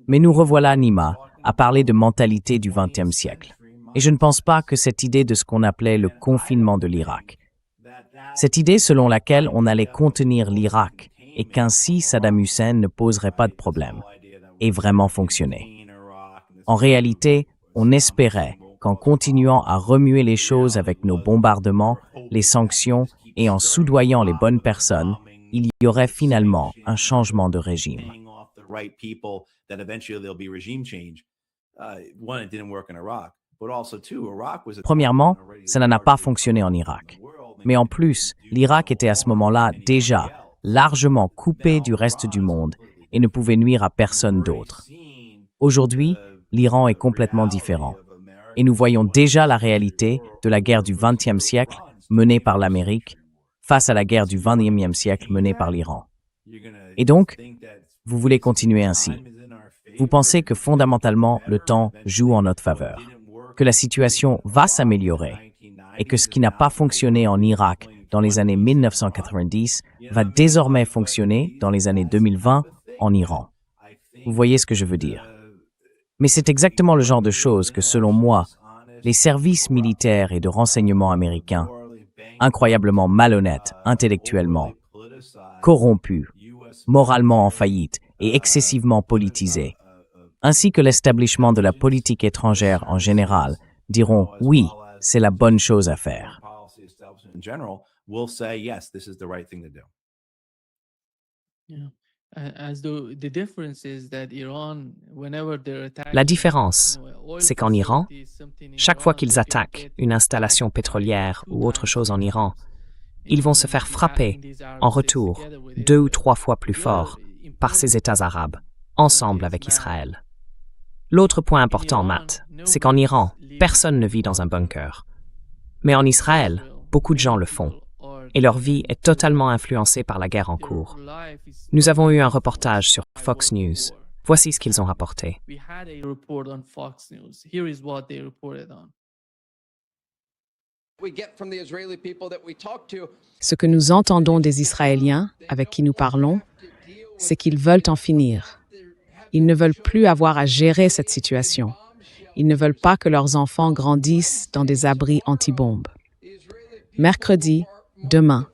Mais nous revoilà, Nima, à parler de mentalité du XXe siècle. Et je ne pense pas que cette idée de ce qu'on appelait le confinement de l'Irak, cette idée selon laquelle on allait contenir l'Irak et qu'ainsi Saddam Hussein ne poserait pas de problème, ait vraiment fonctionné. En réalité, on espérait qu'en continuant à remuer les choses avec nos bombardements, les sanctions et en soudoyant les bonnes personnes, il y aurait finalement un changement de régime. Premièrement, ça n'a pas fonctionné en Irak. Mais en plus, l'Irak était à ce moment-là déjà largement coupé du reste du monde et ne pouvait nuire à personne d'autre. Aujourd'hui, l'Iran est complètement différent. Et nous voyons déjà la réalité de la guerre du XXe siècle menée par l'Amérique face à la guerre du XXIe siècle menée par l'Iran. Et donc, vous voulez continuer ainsi. Vous pensez que fondamentalement, le temps joue en notre faveur, que la situation va s'améliorer et que ce qui n'a pas fonctionné en Irak dans les années 1990 va désormais fonctionner dans les années 2020 en Iran. Vous voyez ce que je veux dire? Mais c'est exactement le genre de choses que, selon moi, les services militaires et de renseignement américains, incroyablement malhonnêtes intellectuellement, corrompus, moralement en faillite et excessivement politisés, ainsi que l'établissement de la politique étrangère en général, diront « oui, c'est la bonne chose à faire ». La différence, c'est qu'en Iran, chaque fois qu'ils attaquent une installation pétrolière ou autre chose en Iran, ils vont se faire frapper en retour 2 ou 3 fois plus fort par ces États arabes, ensemble avec Israël. L'autre point important, Matt, c'est qu'en Iran, personne ne vit dans un bunker. Mais en Israël, beaucoup de gens le font, et leur vie est totalement influencée par la guerre en cours. Nous avons eu un reportage sur Fox News. Voici ce qu'ils ont rapporté. Ce que nous entendons des Israéliens avec qui nous parlons, c'est qu'ils veulent en finir. Ils ne veulent plus avoir à gérer cette situation. Ils ne veulent pas que leurs enfants grandissent dans des abris anti-bombes. Mercredi, demain,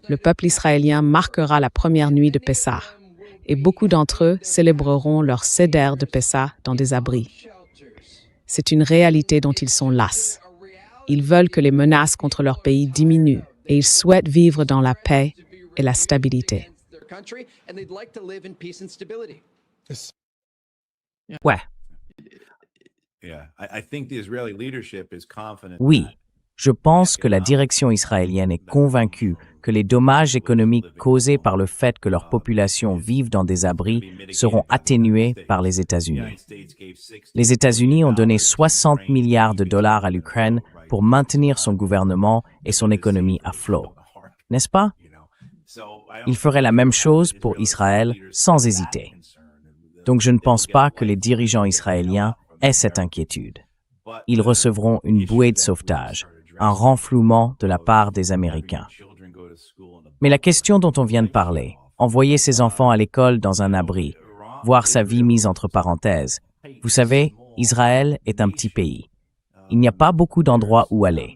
le peuple israélien marquera la première nuit de Pessah et beaucoup d'entre eux célébreront leur Seder de Pessah dans des abris. C'est une réalité dont ils sont las. Ils veulent que les menaces contre leur pays diminuent et ils souhaitent vivre dans la paix et la stabilité. Ouais, Oui, je pense que la direction israélienne est convaincue que les dommages économiques causés par le fait que leur population vive dans des abris seront atténués par les États-Unis. Les États-Unis ont donné 60 milliards de dollars à l'Ukraine pour maintenir son gouvernement et son économie à flot. N'est-ce pas? Ils feraient la même chose pour Israël sans hésiter. Donc je ne pense pas que les dirigeants israéliens aient cette inquiétude. Ils recevront une bouée de sauvetage, un renflouement de la part des Américains. Mais la question dont on vient de parler, envoyer ses enfants à l'école dans un abri, voir sa vie mise entre parenthèses, vous savez, Israël est un petit pays. Il n'y a pas beaucoup d'endroits où aller.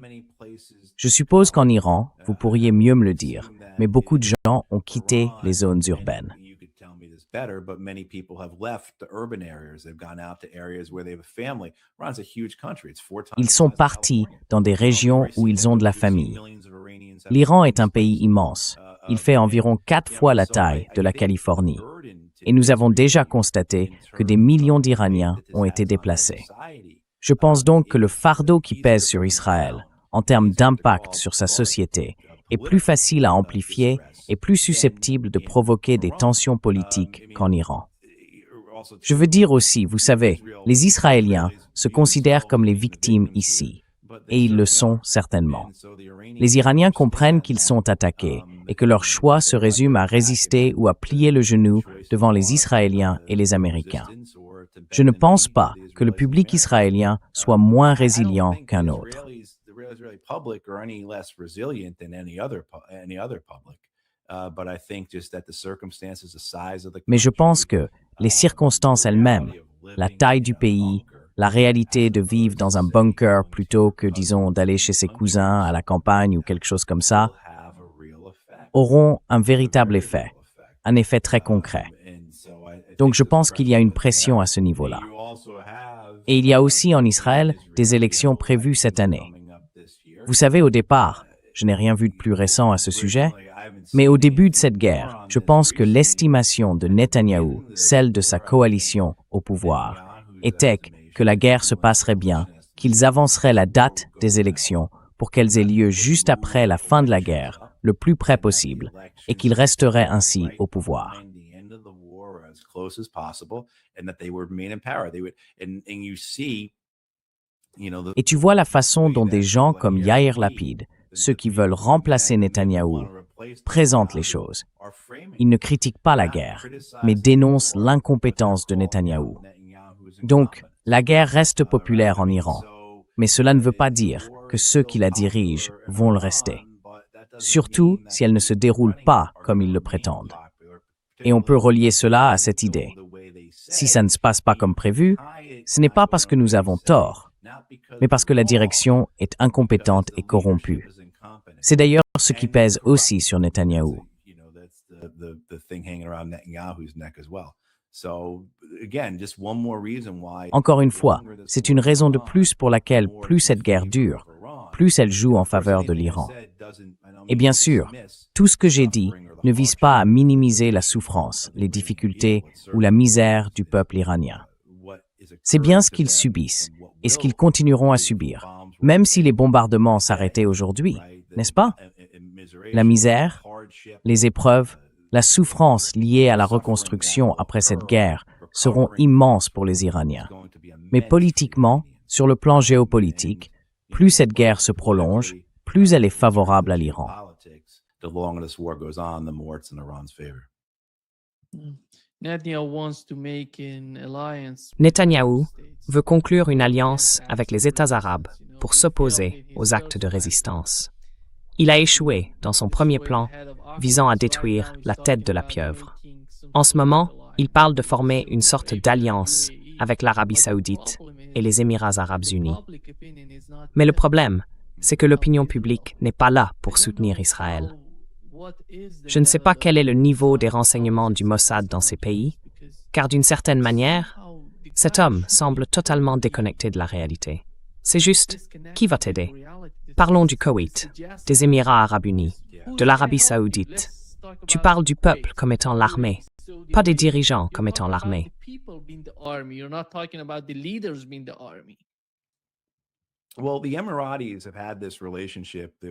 Je suppose qu'en Iran, vous pourriez mieux me le dire, mais beaucoup de gens ont quitté les zones urbaines. Ils sont partis dans des régions où ils ont de la famille. L'Iran est un pays immense. Il fait environ 4 fois la taille de la Californie. Et nous avons déjà constaté que des millions d'Iraniens ont été déplacés. Je pense donc que le fardeau qui pèse sur Israël, en termes d'impact sur sa société, est plus facile à amplifier et plus susceptible de provoquer des tensions politiques qu'en Iran. Je veux dire aussi, vous savez, les Israéliens se considèrent comme les victimes ici, et ils le sont certainement. Les Iraniens comprennent qu'ils sont attaqués et que leur choix se résume à résister ou à plier le genou devant les Israéliens et les Américains. Je ne pense pas que le public israélien soit moins résilient qu'un autre. Mais je pense que les circonstances elles-mêmes la taille du pays, la réalité de vivre dans un bunker plutôt que, disons, d'aller chez ses cousins à la campagne ou quelque chose comme ça, auront un véritable effet, un effet très concret. Donc je pense qu'il y a une pression à ce niveau-là. Et il y a aussi en Israël des élections prévues cette année. Vous savez, au départ, je n'ai rien vu de plus récent à ce sujet, mais au début de cette guerre, je pense que l'estimation de Netanyahou, celle de sa coalition au pouvoir, était que la guerre se passerait bien, qu'ils avanceraient la date des élections pour qu'elles aient lieu juste après la fin de la guerre, le plus près possible, et qu'ils resteraient ainsi au pouvoir. Et tu vois la façon dont des gens comme Yair Lapid, ceux qui veulent remplacer Netanyahou, présentent les choses. Ils ne critiquent pas la guerre, mais dénoncent l'incompétence de Netanyahou. Donc, la guerre reste populaire en Iran, mais cela ne veut pas dire que ceux qui la dirigent vont le rester. Surtout si elle ne se déroule pas comme ils le prétendent. Et on peut relier cela à cette idée. Si ça ne se passe pas comme prévu, ce n'est pas parce que nous avons tort, mais parce que la direction est incompétente et corrompue. C'est d'ailleurs ce qui pèse aussi sur Netanyahou. Encore une fois, c'est une raison de plus pour laquelle plus cette guerre dure, plus elle joue en faveur de l'Iran. Et bien sûr, tout ce que j'ai dit ne vise pas à minimiser la souffrance, les difficultés ou la misère du peuple iranien. C'est bien ce qu'ils subissent et ce qu'ils continueront à subir, même si les bombardements s'arrêtaient aujourd'hui, n'est-ce pas? La misère, les épreuves, la souffrance liée à la reconstruction après cette guerre seront immenses pour les Iraniens. Mais politiquement, sur le plan géopolitique, plus cette guerre se prolonge, plus elle est favorable à l'Iran. Netanyahou veut conclure une alliance avec les États arabes pour s'opposer aux actes de résistance. Il a échoué dans son premier plan visant à détruire la tête de la pieuvre. En ce moment, il parle de former une sorte d'alliance avec l'Arabie saoudite et les Émirats arabes unis. Mais le problème, c'est que l'opinion publique n'est pas là pour soutenir Israël. Je ne sais pas quel est le niveau des renseignements du Mossad dans ces pays, car d'une certaine manière, cet homme semble totalement déconnecté de la réalité. C'est juste, qui va t'aider? Parlons du Koweït, des Émirats arabes unis, de l'Arabie saoudite. Tu parles du peuple comme étant l'armée, pas des dirigeants comme étant l'armée.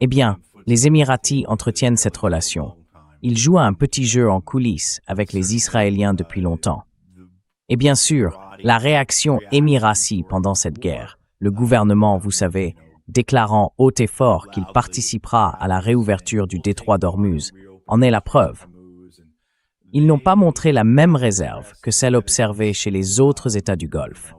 Eh bien, les Émiratis entretiennent cette relation. Ils jouent à un petit jeu en coulisses avec les Israéliens depuis longtemps. Et bien sûr, la réaction émirati pendant cette guerre, le gouvernement, vous savez, déclarant haut et fort qu'il participera à la réouverture du détroit d'Ormuz, en est la preuve. Ils n'ont pas montré la même réserve que celle observée chez les autres États du Golfe.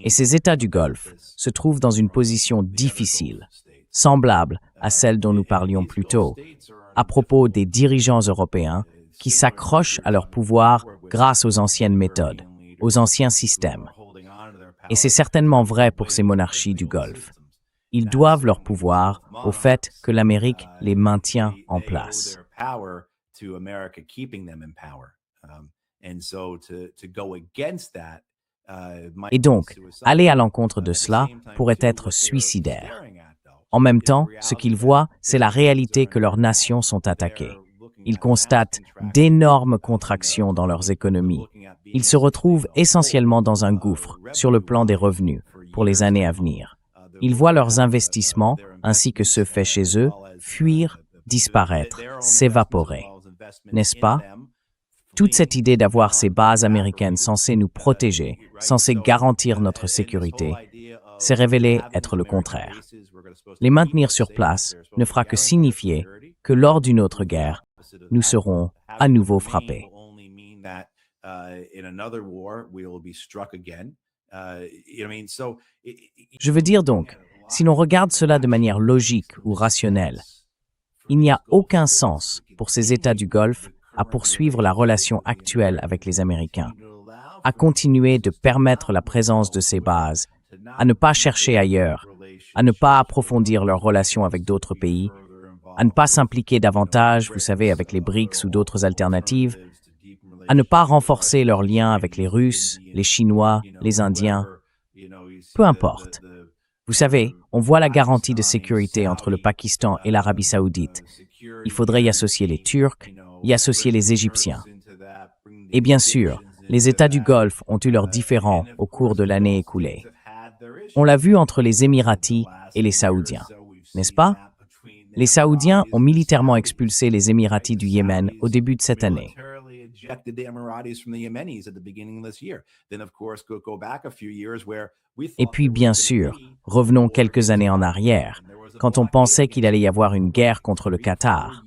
Et ces États du Golfe se trouvent dans une position difficile, semblable à celle dont nous parlions plus tôt, à propos des dirigeants européens qui s'accrochent à leur pouvoir grâce aux anciennes méthodes, aux anciens systèmes. Et c'est certainement vrai pour ces monarchies du Golfe. Ils doivent leur pouvoir au fait que l'Amérique les maintient en place. Et donc, aller à l'encontre de cela pourrait être suicidaire. En même temps, ce qu'ils voient, c'est la réalité que leurs nations sont attaquées. Ils constatent d'énormes contractions dans leurs économies. Ils se retrouvent essentiellement dans un gouffre sur le plan des revenus pour les années à venir. Ils voient leurs investissements, ainsi que ceux faits chez eux, fuir, disparaître, s'évaporer. N'est-ce pas? Toute cette idée d'avoir ces bases américaines censées nous protéger, censées garantir notre sécurité, s'est révélée être le contraire. Les maintenir sur place ne fera que signifier que lors d'une autre guerre, nous serons à nouveau frappés. Je veux dire donc, si l'on regarde cela de manière logique ou rationnelle, il n'y a aucun sens pour ces États du Golfe à poursuivre la relation actuelle avec les Américains. à continuer de permettre la présence de ces bases, à ne pas chercher ailleurs, à ne pas approfondir leurs relations avec d'autres pays, à ne pas s'impliquer davantage, vous savez, avec les BRICS ou d'autres alternatives, à ne pas renforcer leurs liens avec les Russes, les Chinois, les Indiens, peu importe. Vous savez, on voit la garantie de sécurité entre le Pakistan et l'Arabie saoudite. Il faudrait y associer les Turcs, y associer les Égyptiens. Et bien sûr, les États du Golfe ont eu leurs différends au cours de l'année écoulée. On l'a vu entre les Émiratis et les Saoudiens, n'est-ce pas? Les Saoudiens ont militairement expulsé les Émiratis du Yémen au début de cette année. Et puis, bien sûr, revenons quelques années en arrière, quand on pensait qu'il allait y avoir une guerre contre le Qatar,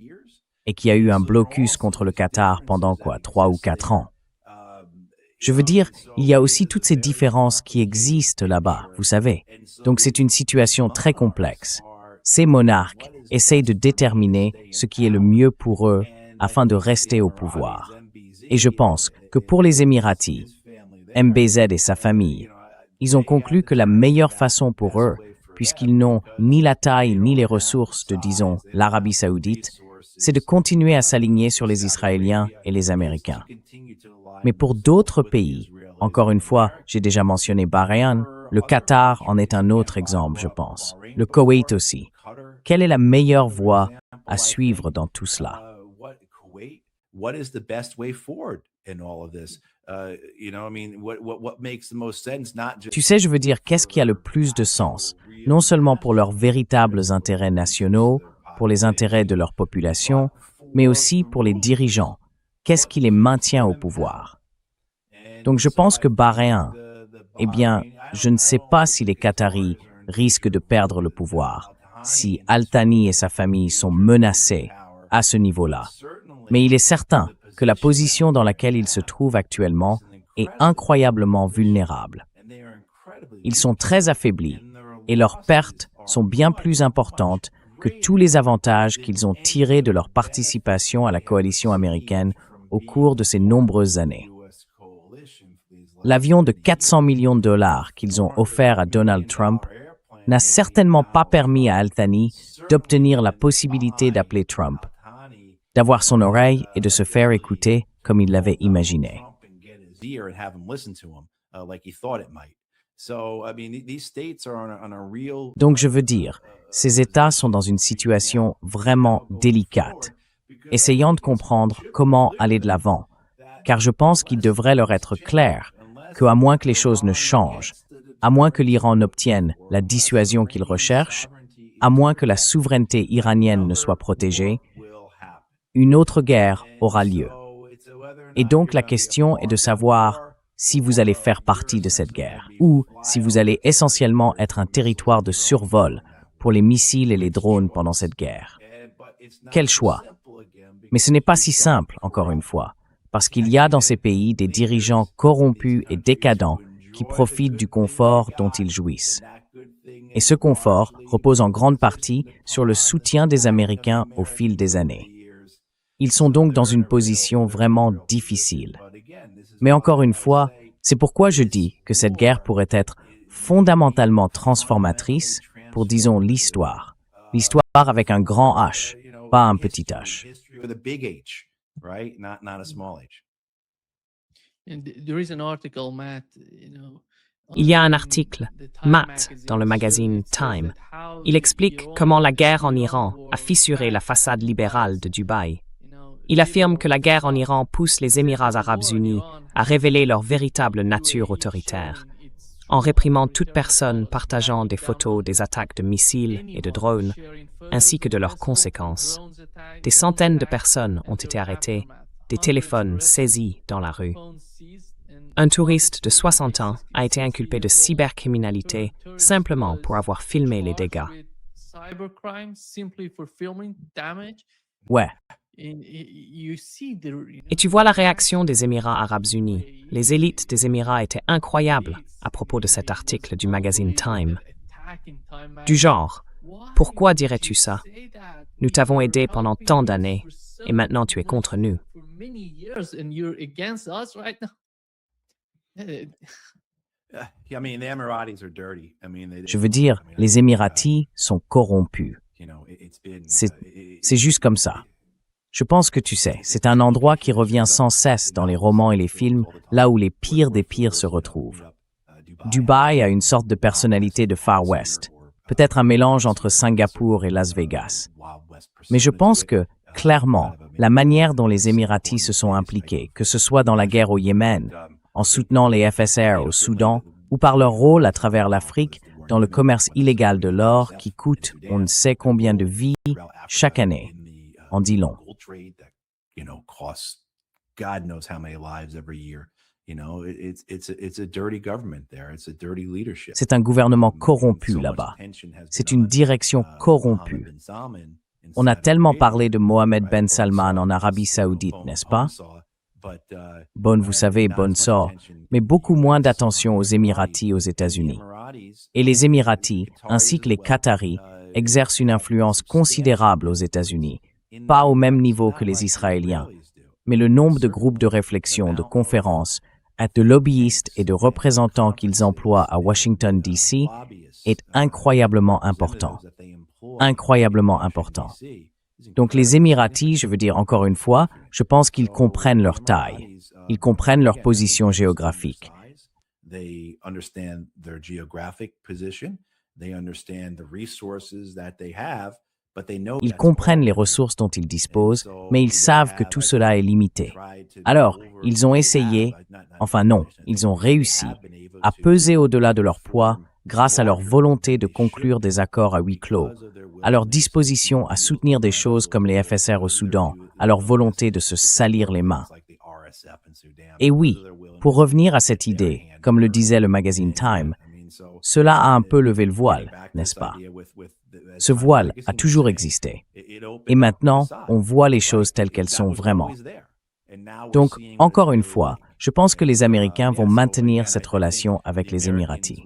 et qu'il y a eu un blocus contre le Qatar pendant 3 ou 4 ans. Je veux dire, il y a aussi toutes ces différences qui existent là-bas, vous savez. Donc c'est une situation très complexe. Ces monarques essayent de déterminer ce qui est le mieux pour eux afin de rester au pouvoir. Et je pense que pour les Émiratis, MBZ et sa famille, ils ont conclu que la meilleure façon pour eux, puisqu'ils n'ont ni la taille ni les ressources de, disons, l'Arabie saoudite, c'est de continuer à s'aligner sur les Israéliens et les Américains. Mais pour d'autres pays, encore une fois, j'ai déjà mentionné Bahreïn, le Qatar en est un autre exemple, je pense. Le Koweït aussi. Quelle est la meilleure voie à suivre dans tout cela? Tu sais, je veux dire, qu'est-ce qui a le plus de sens, non seulement pour leurs véritables intérêts nationaux, pour les intérêts de leur population, mais aussi pour les dirigeants. Qu'est-ce qui les maintient au pouvoir? Donc je pense que Bahreïn, eh bien, je ne sais pas si les Qataris risquent de perdre le pouvoir, si Al-Thani et sa famille sont menacés à ce niveau-là. Mais il est certain que la position dans laquelle ils se trouvent actuellement est incroyablement vulnérable. Ils sont très affaiblis et leurs pertes sont bien plus importantes que tous les avantages qu'ils ont tirés de leur participation à la coalition américaine au cours de ces nombreuses années. L'avion de 400 millions de dollars qu'ils ont offert à Donald Trump n'a certainement pas permis à Al-Thani d'obtenir la possibilité d'appeler Trump, d'avoir son oreille et de se faire écouter comme il l'avait imaginé. Donc je veux dire, ces États sont dans une situation vraiment délicate, essayant de comprendre comment aller de l'avant, car je pense qu'il devrait leur être clair qu'à moins que les choses ne changent, à moins que l'Iran n'obtienne la dissuasion qu'il recherche, à moins que la souveraineté iranienne ne soit protégée, une autre guerre aura lieu. Et donc la question est de savoir si vous allez faire partie de cette guerre, ou si vous allez essentiellement être un territoire de survol pour les missiles et les drones pendant cette guerre. Quel choix? Mais ce n'est pas si simple, encore une fois, parce qu'il y a dans ces pays des dirigeants corrompus et décadents qui profitent du confort dont ils jouissent. Et ce confort repose en grande partie sur le soutien des Américains au fil des années. Ils sont donc dans une position vraiment difficile. Mais encore une fois, c'est pourquoi je dis que cette guerre pourrait être fondamentalement transformatrice pour, disons, l'histoire. L'histoire avec un grand H, pas un petit H. Il y a un article, Matt, dans le magazine Time. Il explique comment la guerre en Iran a fissuré la façade libérale de Dubaï. Il affirme que la guerre en Iran pousse les Émirats arabes unis à révéler leur véritable nature autoritaire, en réprimant toute personne partageant des photos des attaques de missiles et de drones, ainsi que de leurs conséquences. Des centaines de personnes ont été arrêtées, des téléphones saisis dans la rue. Un touriste de 60 ans a été inculpé de cybercriminalité simplement pour avoir filmé les dégâts. Ouais. Et tu vois la réaction des Émirats arabes unis. Les élites des Émirats étaient incroyables à propos de cet article du magazine Time. Du genre, pourquoi dirais-tu ça? Nous t'avons aidé pendant tant d'années et maintenant tu es contre nous. I mean, the Emiratis are dirty. Je veux dire, les Émiratis sont corrompus. C'est juste comme ça. Je pense que tu sais, c'est un endroit qui revient sans cesse dans les romans et les films, là où les pires des pires se retrouvent. Dubaï a une sorte de personnalité de Far West, peut-être un mélange entre Singapour et Las Vegas. Mais je pense que, clairement, la manière dont les Émiratis se sont impliqués, que ce soit dans la guerre au Yémen, en soutenant les FSR au Soudan, ou par leur rôle à travers l'Afrique dans le commerce illégal de l'or qui coûte on ne sait combien de vies chaque année, en dit long. C'est un gouvernement corrompu là-bas. C'est une direction corrompue. On a tellement parlé de Mohammed Ben Salman en Arabie Saoudite, n'est-ce pas? Bonne, vous savez, bonne sort, mais beaucoup moins d'attention aux Émiratis aux États-Unis. Et les Émiratis, ainsi que les Qataris, exercent une influence considérable aux États-Unis, pas au même niveau que les Israéliens, mais le nombre de groupes de réflexion, de conférences, de lobbyistes et de représentants qu'ils emploient à Washington, D.C. est incroyablement important. Incroyablement important. Donc les Émiratis, je veux dire encore une fois, je pense qu'ils comprennent leur taille. Ils comprennent leur position géographique. Ils comprennent les ressources dont ils disposent, mais ils savent que tout cela est limité. Alors, ils ont essayé, enfin non, ils ont réussi à peser au-delà de leur poids grâce à leur volonté de conclure des accords à huis clos, à leur disposition à soutenir des choses comme les FSR au Soudan, à leur volonté de se salir les mains. Et oui, pour revenir à cette idée, comme le disait le magazine Time, cela a un peu levé le voile, n'est-ce pas? Ce voile a toujours existé. Et maintenant, on voit les choses telles qu'elles sont vraiment. Donc, encore une fois, je pense que les Américains vont maintenir cette relation avec les Émiratis.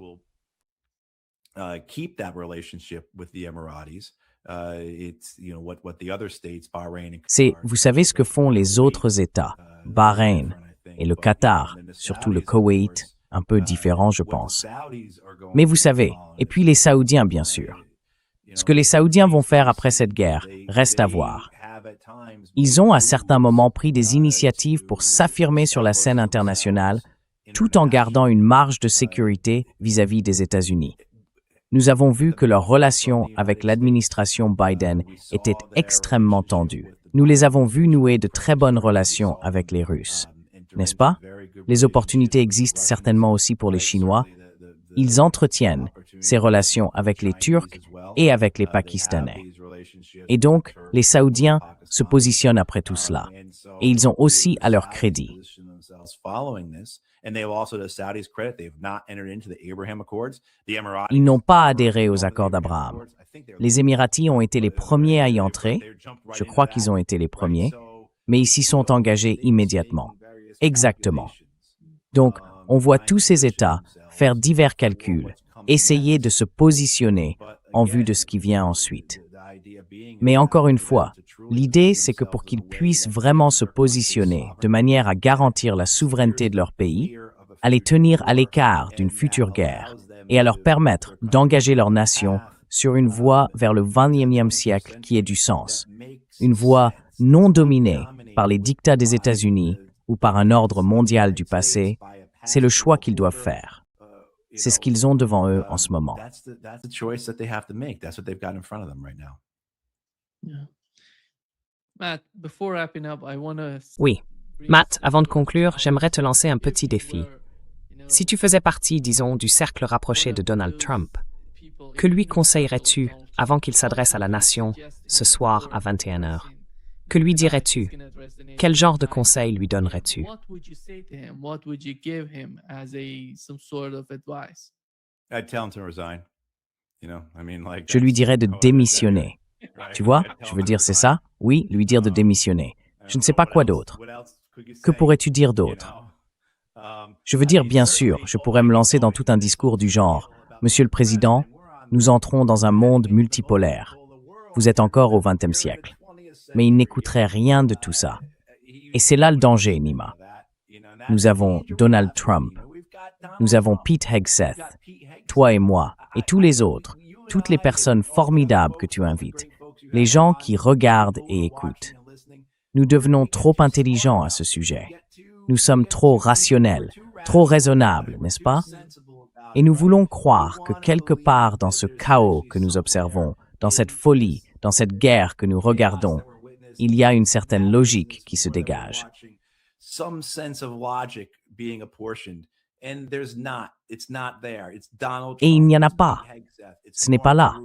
C'est, vous savez ce que font les autres États, Bahreïn et le Qatar, surtout le Koweït, un peu différent, je pense. Mais vous savez, et puis les Saoudiens, bien sûr. Ce que les Saoudiens vont faire après cette guerre reste à voir. Ils ont à certains moments pris des initiatives pour s'affirmer sur la scène internationale, tout en gardant une marge de sécurité vis-à-vis des États-Unis. Nous avons vu que leur relation avec l'administration Biden était extrêmement tendue. Nous les avons vus nouer de très bonnes relations avec les Russes, n'est-ce pas? Les opportunités existent certainement aussi pour les Chinois. Ils entretiennent ces relations avec les Turcs et avec les Pakistanais. Et donc, les Saoudiens se positionnent après tout cela. Et ils ont aussi à leur crédit. Ils n'ont pas adhéré aux accords d'Abraham. Les Émiratis ont été les premiers à y entrer. Je crois qu'ils ont été les premiers. Mais ils s'y sont engagés immédiatement. Exactement. Donc, on voit tous ces États faire divers calculs, essayer de se positionner en vue de ce qui vient ensuite. Mais encore une fois, l'idée, c'est que pour qu'ils puissent vraiment se positionner de manière à garantir la souveraineté de leur pays, à les tenir à l'écart d'une future guerre et à leur permettre d'engager leur nation sur une voie vers le XXIe siècle qui ait du sens, une voie non dominée par les dictats des États-Unis ou par un ordre mondial du passé, c'est le choix qu'ils doivent faire. C'est ce qu'ils ont devant eux en ce moment. Oui. Matt, avant de conclure, j'aimerais te lancer un petit défi. Si tu faisais partie, disons, du cercle rapproché de Donald Trump, que lui conseillerais-tu avant qu'il s'adresse à la nation ce soir à 21h? Que lui dirais-tu? Quel genre de conseil lui donnerais-tu? Je lui dirais de démissionner. Tu vois, je veux dire, c'est ça? Oui, lui dire de démissionner. Je ne sais pas quoi d'autre. Que pourrais-tu dire d'autre? Je veux dire, bien sûr, je pourrais me lancer dans tout un discours du genre « Monsieur le Président, nous entrons dans un monde multipolaire. Vous êtes encore au XXe siècle. » Mais il n'écouterait rien de tout ça. Et c'est là le danger, Nima. Nous avons Donald Trump. Nous avons Pete Hegseth, toi et moi, et tous les autres, toutes les personnes formidables que tu invites, les gens qui regardent et écoutent. Nous devenons trop intelligents à ce sujet. Nous sommes trop rationnels, trop raisonnables, n'est-ce pas? Et nous voulons croire que quelque part dans ce chaos que nous observons, dans cette folie, dans cette guerre que nous regardons, il y a une certaine logique qui se dégage. Et il n'y en a pas. Ce n'est pas là.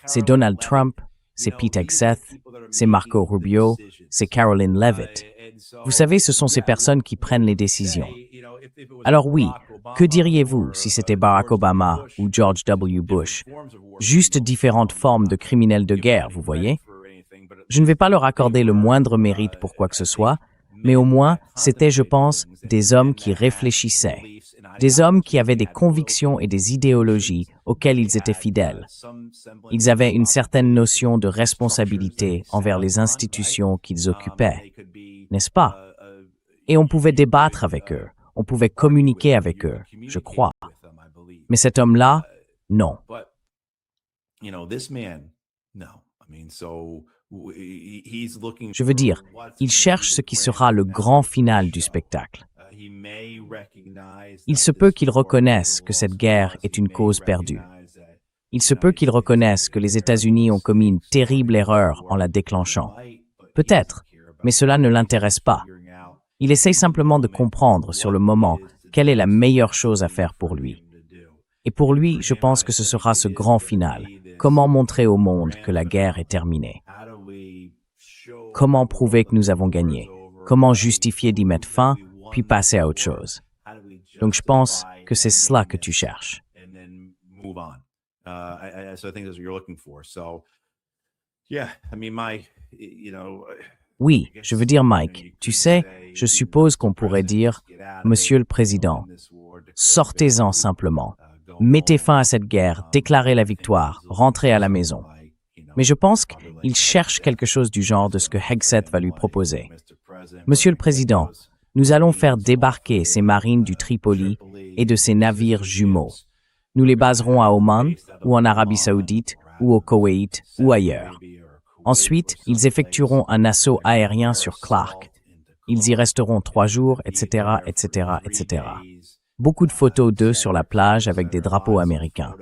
C'est Donald Trump, c'est Pete Hegseth, c'est Marco Rubio, c'est Caroline Leavitt. Vous savez, ce sont ces personnes qui prennent les décisions. Alors oui, que diriez-vous si c'était Barack Obama ou George W. Bush? Juste différentes formes de criminels de guerre, vous voyez? Je ne vais pas leur accorder le moindre mérite pour quoi que ce soit, mais au moins, c'était, je pense, des hommes qui réfléchissaient, des hommes qui avaient des convictions et des idéologies auxquelles ils étaient fidèles. Ils avaient une certaine notion de responsabilité envers les institutions qu'ils occupaient, n'est-ce pas? Et on pouvait débattre avec eux, on pouvait communiquer avec eux, je crois. Mais cet homme-là, non. Je veux dire, il cherche ce qui sera le grand final du spectacle. Il se peut qu'il reconnaisse que cette guerre est une cause perdue. Il se peut qu'il reconnaisse que les États-Unis ont commis une terrible erreur en la déclenchant. Peut-être, mais cela ne l'intéresse pas. Il essaye simplement de comprendre sur le moment quelle est la meilleure chose à faire pour lui. Et pour lui, je pense que ce sera ce grand final. Comment montrer au monde que la guerre est terminée? Comment prouver que nous avons gagné? Comment justifier d'y mettre fin, puis passer à autre chose? Donc je pense que c'est cela que tu cherches. Oui, je veux dire, Mike, tu sais, je suppose qu'on pourrait dire, Monsieur le Président, sortez-en simplement. Mettez fin à cette guerre, déclarez la victoire, rentrez à la maison. Mais je pense qu'il cherche quelque chose du genre de ce que Hegseth va lui proposer. Monsieur le Président, nous allons faire débarquer ces marines du Tripoli et de ces navires jumeaux. Nous les baserons à Oman, ou en Arabie Saoudite, ou au Koweït, ou ailleurs. Ensuite, ils effectueront un assaut aérien sur Clark. Ils y resteront 3 jours, etc., etc., etc. Beaucoup de photos d'eux sur la plage avec des drapeaux américains.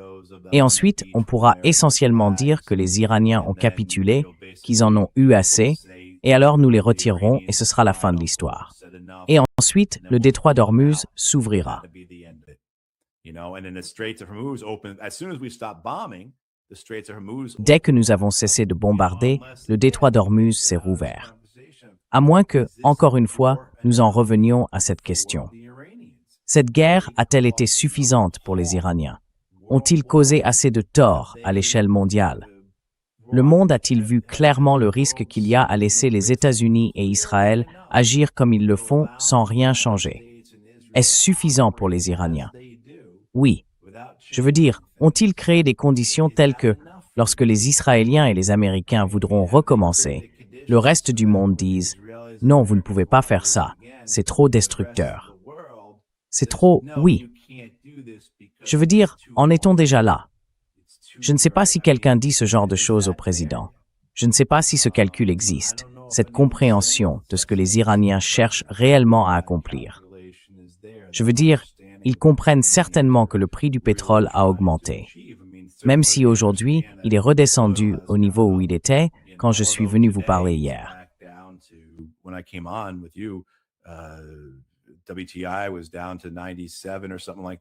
Et ensuite, on pourra essentiellement dire que les Iraniens ont capitulé, qu'ils en ont eu assez, et alors nous les retirerons et ce sera la fin de l'histoire. Et ensuite, le détroit d'Ormuz s'ouvrira. Dès que nous avons cessé de bombarder, le détroit d'Ormuz s'est rouvert. À moins que, encore une fois, nous en revenions à cette question. Cette guerre a-t-elle été suffisante pour les Iraniens? Ont-ils causé assez de tort à l'échelle mondiale? Le monde a-t-il vu clairement le risque qu'il y a à laisser les États-Unis et Israël agir comme ils le font sans rien changer? Est-ce suffisant pour les Iraniens? Oui. Je veux dire, ont-ils créé des conditions telles que, lorsque les Israéliens et les Américains voudront recommencer, le reste du monde dise « Non, vous ne pouvez pas faire ça, c'est trop destructeur. » C'est trop, oui. Je veux dire, en est-on déjà là? Je ne sais pas si quelqu'un dit ce genre de choses au président. Je ne sais pas si ce calcul existe, cette compréhension de ce que les Iraniens cherchent réellement à accomplir. Je veux dire, ils comprennent certainement que le prix du pétrole a augmenté. Même si aujourd'hui, il est redescendu au niveau où il était quand je suis venu vous parler hier.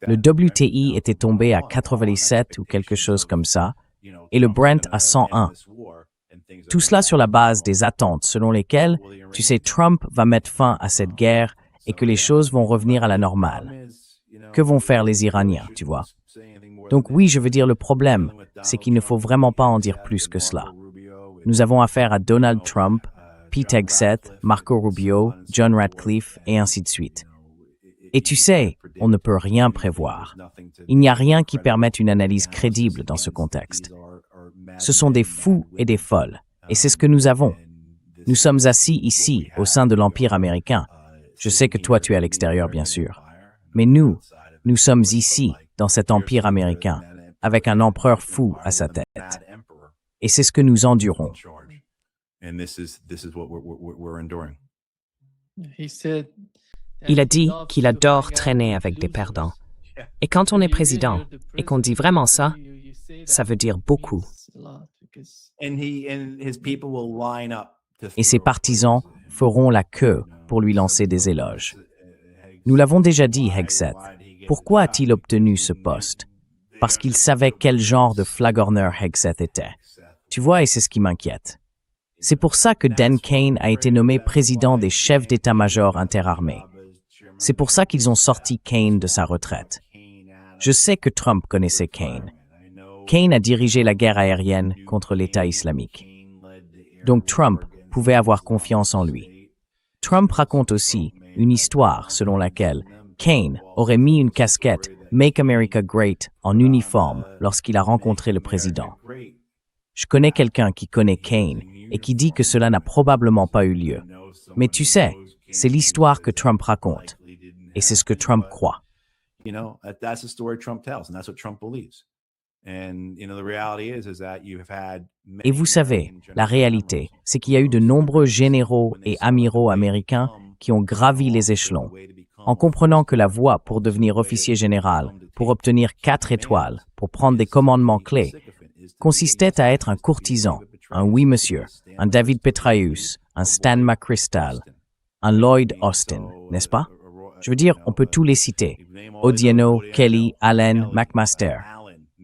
Le WTI était tombé à 97 ou quelque chose comme ça, et le Brent à 101. Tout cela sur la base des attentes selon lesquelles, tu sais, Trump va mettre fin à cette guerre et que les choses vont revenir à la normale. Que vont faire les Iraniens, tu vois? Donc oui, je veux dire, le problème, c'est qu'il ne faut vraiment pas en dire plus que cela. Nous avons affaire à Donald Trump, Pete Hegseth, Marco Rubio, John Ratcliffe, et ainsi de suite. Et tu sais, on ne peut rien prévoir. Il n'y a rien qui permette une analyse crédible dans ce contexte. Ce sont des fous et des folles, et c'est ce que nous avons. Nous sommes assis ici, au sein de l'Empire américain. Je sais que toi, tu es à l'extérieur, bien sûr. Mais nous, Nous sommes ici, dans cet empire américain, avec un empereur fou à sa tête. Et c'est ce que nous endurons. Il a dit qu'il adore traîner avec des perdants. Et quand on est président et qu'on dit vraiment ça, ça veut dire beaucoup. Et ses partisans feront la queue pour lui lancer des éloges. Nous l'avons déjà dit, Hegseth. Pourquoi a-t-il obtenu ce poste? Parce qu'il savait quel genre de flagorneur Hegseth était. Tu vois, et c'est ce qui m'inquiète. C'est pour ça que Dan Kane a été nommé président des chefs d'état-major interarmés. C'est pour ça qu'ils ont sorti Kane de sa retraite. Je sais que Trump connaissait Kane. Kane a dirigé la guerre aérienne contre l'État islamique. Donc Trump pouvait avoir confiance en lui. Trump raconte aussi une histoire selon laquelle Kane aurait mis une casquette « Make America Great » en uniforme lorsqu'il a rencontré le président. Je connais quelqu'un qui connaît Kane et qui dit que cela n'a probablement pas eu lieu. Mais tu sais, c'est l'histoire que Trump raconte. Et c'est ce que Trump croit. Et vous savez, la réalité, c'est qu'il y a eu de nombreux généraux et amiraux américains qui ont gravi les échelons, en comprenant que la voie pour devenir officier général, pour obtenir 4 étoiles, pour prendre des commandements clés, consistait à être un courtisan, un oui monsieur, un David Petraeus, un Stan McChrystal, un Lloyd Austin, n'est-ce pas? Je veux dire, on peut tous les citer. Odieno, Kelly, Allen, McMaster.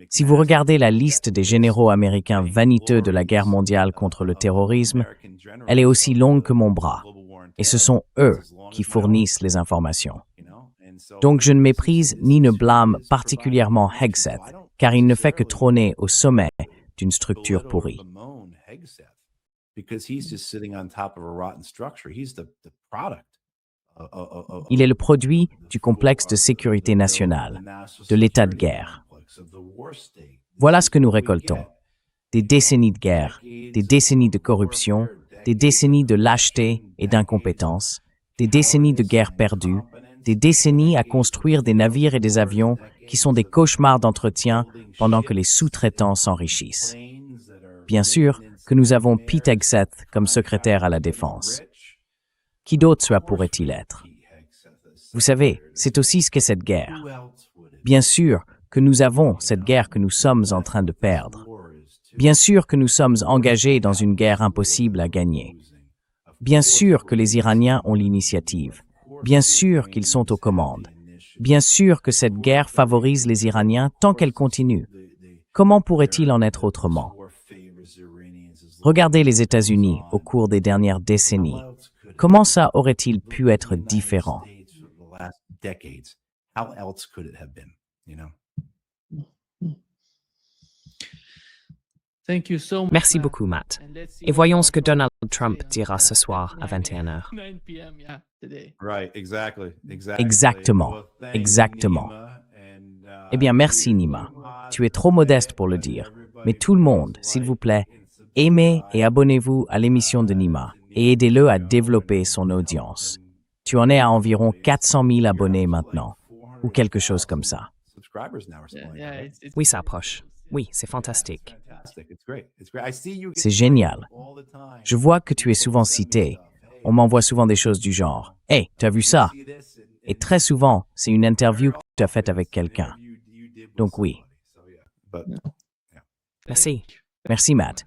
Si vous regardez la liste des généraux américains vaniteux de la guerre mondiale contre le terrorisme, elle est aussi longue que mon bras. Et ce sont eux qui fournissent les informations. Donc je ne méprise ni ne blâme particulièrement Hegseth, car il ne fait que trôner au sommet d'une structure pourrie. Il est le produit du complexe de sécurité nationale, de l'état de guerre. Voilà ce que nous récoltons. Des décennies de guerre, des décennies de corruption, des décennies de lâcheté et d'incompétence, des décennies de guerre perdue, des décennies à construire des navires et des avions qui sont des cauchemars d'entretien pendant que les sous-traitants s'enrichissent. Bien sûr que nous avons Pete Hegseth comme secrétaire à la Défense. Qui d'autre cela pourrait-il être? Vous savez, c'est aussi ce qu'est cette guerre. Bien sûr que nous avons cette guerre que nous sommes en train de perdre. Bien sûr que nous sommes engagés dans une guerre impossible à gagner. Bien sûr que les Iraniens ont l'initiative. Bien sûr qu'ils sont aux commandes. Bien sûr que cette guerre favorise les Iraniens tant qu'elle continue. Comment pourrait-il en être autrement? Regardez les États-Unis au cours des dernières décennies. Comment ça aurait-il pu être différent? Merci beaucoup, Matt. Et voyons ce que Donald Trump dira ce soir à 21h. Exactement, exactement. Eh bien, merci Nima. Tu es trop modeste pour le dire. Mais tout le monde, s'il vous plaît, aimez et abonnez-vous à l'émission de Nima et aidez-le à développer son audience. Tu en es à environ 400 000 abonnés maintenant, ou quelque chose comme ça. Oui, ça approche. Oui, c'est fantastique. C'est génial. Je vois que tu es souvent cité. On m'envoie souvent des choses du genre « Hey, tu as vu ça ?» Et très souvent, c'est une interview que tu as faite avec quelqu'un. Donc oui. Merci. Merci, Matt.